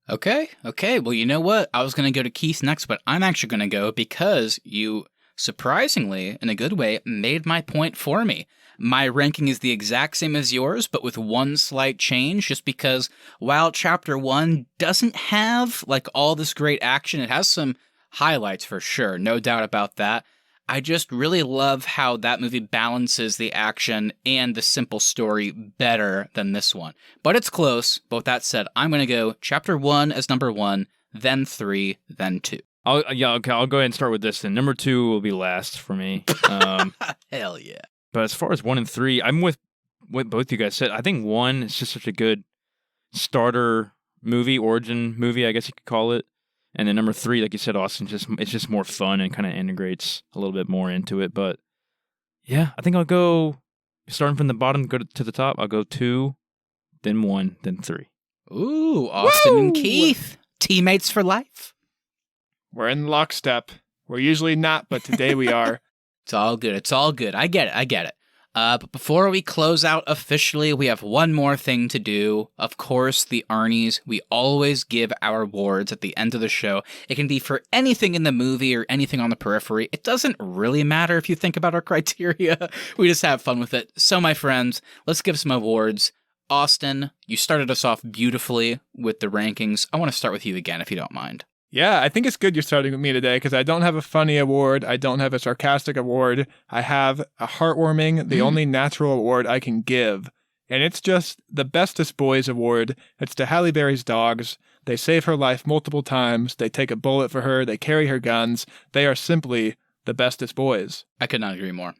Okay. Well, you know what? I was going to go to Keith next, but I'm actually going to go because you, surprisingly, in a good way, made my point for me. My ranking is the exact same as yours, but with one slight change, just because while Chapter 1 doesn't have, like, all this great action, it has some highlights for sure, no doubt about that. I just really love how that movie balances the action and the simple story better than this one. But it's close. But with that said, I'm going to go Chapter 1 as number 1, then 3, then 2. I'll go ahead and start with this then. Number 2 will be last for me. Hell yeah. But as far as 1 and 3, I'm with what both you guys said. I think 1 is just such a good starter movie, origin movie, I guess you could call it. And then number 3, like you said, Austin, it's just more fun and kind of integrates a little bit more into it. But yeah, I think I'll go, starting from the bottom, go to the top. I'll go 2, then 1, then 3. Ooh, Austin and Keith, teammates for life. We're in lockstep. We're usually not, but today we are. It's all good. I get it. But before we close out officially, we have one more thing to do. Of course, the Arnies. We always give our awards at the end of the show. It can be for anything in the movie or anything on the periphery. It doesn't really matter if you think about our criteria. We just have fun with it. So, my friends, let's give some awards. Austin, you started us off beautifully with the rankings. I want to start with you again, if you don't mind. Yeah, I think it's good you're starting with me today because I don't have a funny award. I don't have a sarcastic award. I have a heartwarming, the only natural award I can give. And it's just the Bestest Boys award. It's to Halle Berry's dogs. They save her life multiple times. They take a bullet for her. They carry her guns. They are simply the bestest boys. I could not agree more.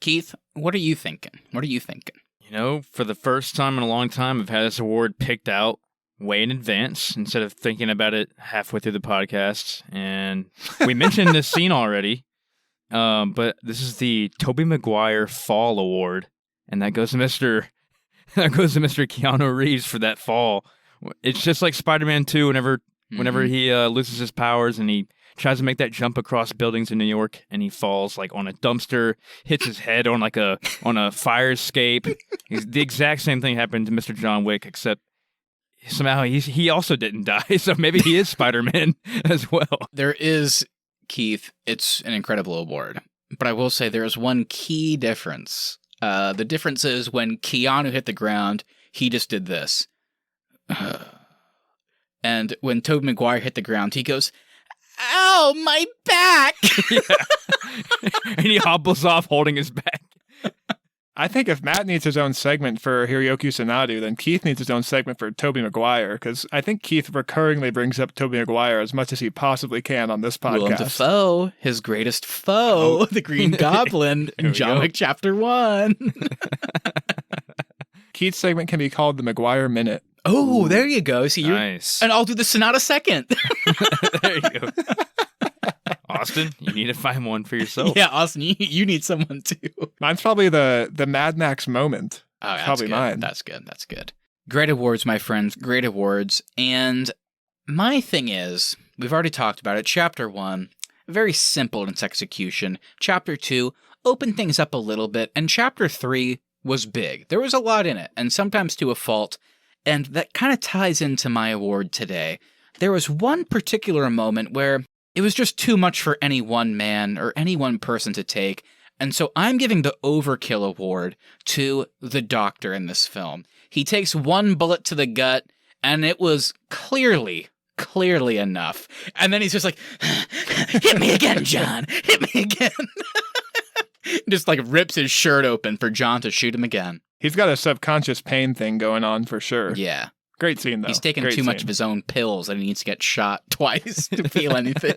Keith, what are you thinking? You know, for the first time in a long time, I've had this award picked out way in advance instead of thinking about it halfway through the podcast. And we mentioned this scene already, but this is the Tobey Maguire Fall Award, and that goes to Mr. Keanu Reeves for that fall. It's just like Spider-Man 2 whenever he loses his powers and he tries to make that jump across buildings in New York, and he falls like on a dumpster, hits his head on a fire escape. The exact same thing happened to Mr. John Wick, except somehow he also didn't die, so maybe he is Spider-Man as well. There is, Keith, it's an incredible award, but I will say there is one key difference. The difference is when Keanu hit the ground, he just did this. And when Tobey Maguire hit the ground, he goes, "Ow, my back!" And he hobbles off holding his back. I think if Matt needs his own segment for Hiroyuki Sanadu, then Keith needs his own segment for Tobey Maguire, because I think Keith recurringly brings up Tobey Maguire as much as he possibly can on this podcast. Willem Dafoe, his greatest foe, the Green Goblin, in John Wick Chapter 1. Keith's segment can be called the Maguire Minute. Oh, there you go. See, nice. And I'll do the Sonata second. There you go. Austin, you need to find one for yourself. Yeah, Austin, you need someone too. Mine's probably the Mad Max moment. Oh, that's probably good. mine. That's good. Great awards, my friends. Great awards. And my thing is, we've already talked about it. Chapter 1, very simple in its execution. Chapter 2, opened things up a little bit. And Chapter 3 was big. There was a lot in it, and sometimes to a fault. And that kind of ties into my award today. There was one particular moment where it was just too much for any one man or any one person to take, and so I'm giving the Overkill Award to the Doctor in this film. He takes one bullet to the gut, and it was clearly enough. And then he's just like, "Hit me again, John! Hit me again!" Just like rips his shirt open for John to shoot him again. He's got a subconscious pain thing going on for sure. Yeah. Great scene, though. He's taken Great too much of his own pills and he needs to get shot twice to feel anything.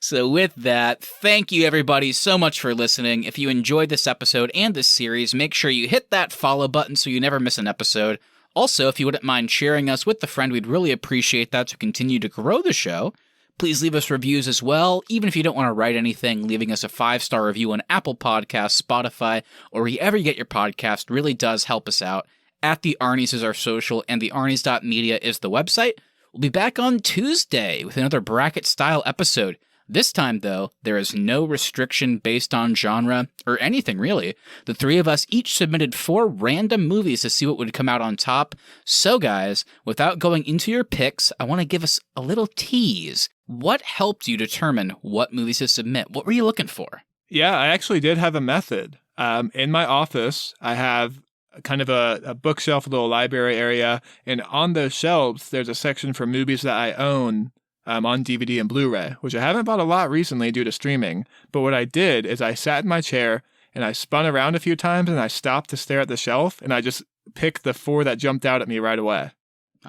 So with that, thank you everybody so much for listening. If you enjoyed this episode and this series, make sure you hit that follow button so you never miss an episode. Also, if you wouldn't mind sharing us with a friend, we'd really appreciate that to continue to grow the show. Please leave us reviews as well. Even if you don't want to write anything, leaving us a 5-star review on Apple Podcasts, Spotify, or wherever you get your podcast really does help us out. At the Arnies is our social, and the Arnies.media is the website. We'll be back on Tuesday with another bracket-style episode. This time, though, there is no restriction based on genre, or anything really. The three of us each submitted 4 random movies to see what would come out on top. So guys, without going into your picks, I want to give us a little tease. What helped you determine what movies to submit? What were you looking for? Yeah, I actually did have a method. In my office, I have kind of a bookshelf, a little library area, and on those shelves, there's a section for movies that I own on DVD and Blu-ray, which I haven't bought a lot recently due to streaming. But what I did is I sat in my chair and I spun around a few times and I stopped to stare at the shelf and I just picked the 4 that jumped out at me right away.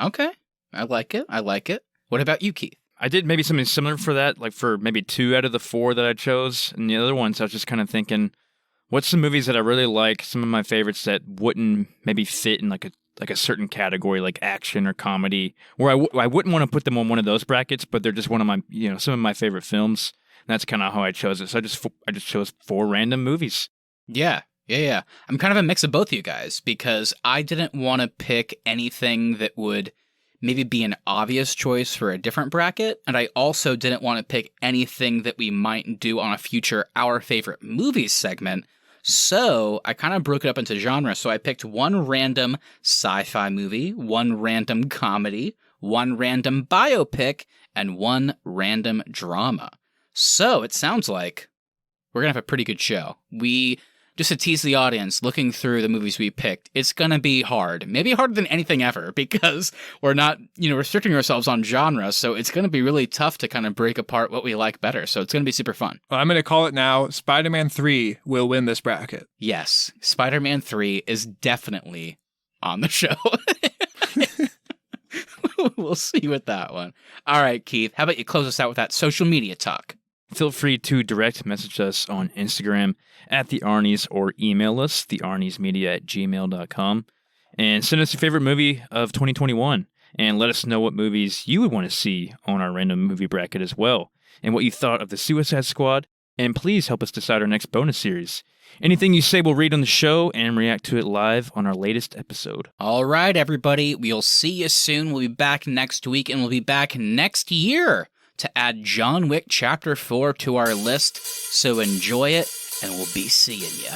Okay. I like it. What about you, Keith? I did maybe something similar for that, like for maybe 2 out of the 4 that I chose. And the other ones, I was just kind of thinking, what's some movies that I really like, some of my favorites that wouldn't maybe fit in like a certain category, like action or comedy, where I wouldn't want to put them on one of those brackets, but they're just one of my, some of my favorite films. And that's kind of how I chose it. So I just chose 4 random movies. Yeah. I'm kind of a mix of both of you guys because I didn't want to pick anything that would maybe be an obvious choice for a different bracket, and I also didn't want to pick anything that we might do on a future Our Favorite Movies segment. So I kind of broke it up into genres. So I picked 1 random sci-fi movie, 1 random comedy, 1 random biopic, and 1 random drama. So it sounds like we're going to have a pretty good show. Just to tease the audience, looking through the movies we picked, it's going to be hard. Maybe harder than anything ever because we're not, restricting ourselves on genre. So it's going to be really tough to kind of break apart what we like better. So it's going to be super fun. Well, I'm going to call it now. Spider-Man 3 will win this bracket. Yes. Spider-Man 3 is definitely on the show. We'll see with that one. All right, Keith, how about you close us out with that social media talk? Feel free to direct message us on Instagram at the Arnies or email us, thearniesmedia@gmail.com, and send us your favorite movie of 2021 and let us know what movies you would want to see on our random movie bracket as well and what you thought of the Suicide Squad, and please help us decide our next bonus series. Anything you say we'll read on the show and react to it live on our latest episode. All right, everybody. We'll see you soon. We'll be back next week, and we'll be back next year to add John Wick Chapter 4 to our list. So enjoy it, and we'll be seeing you.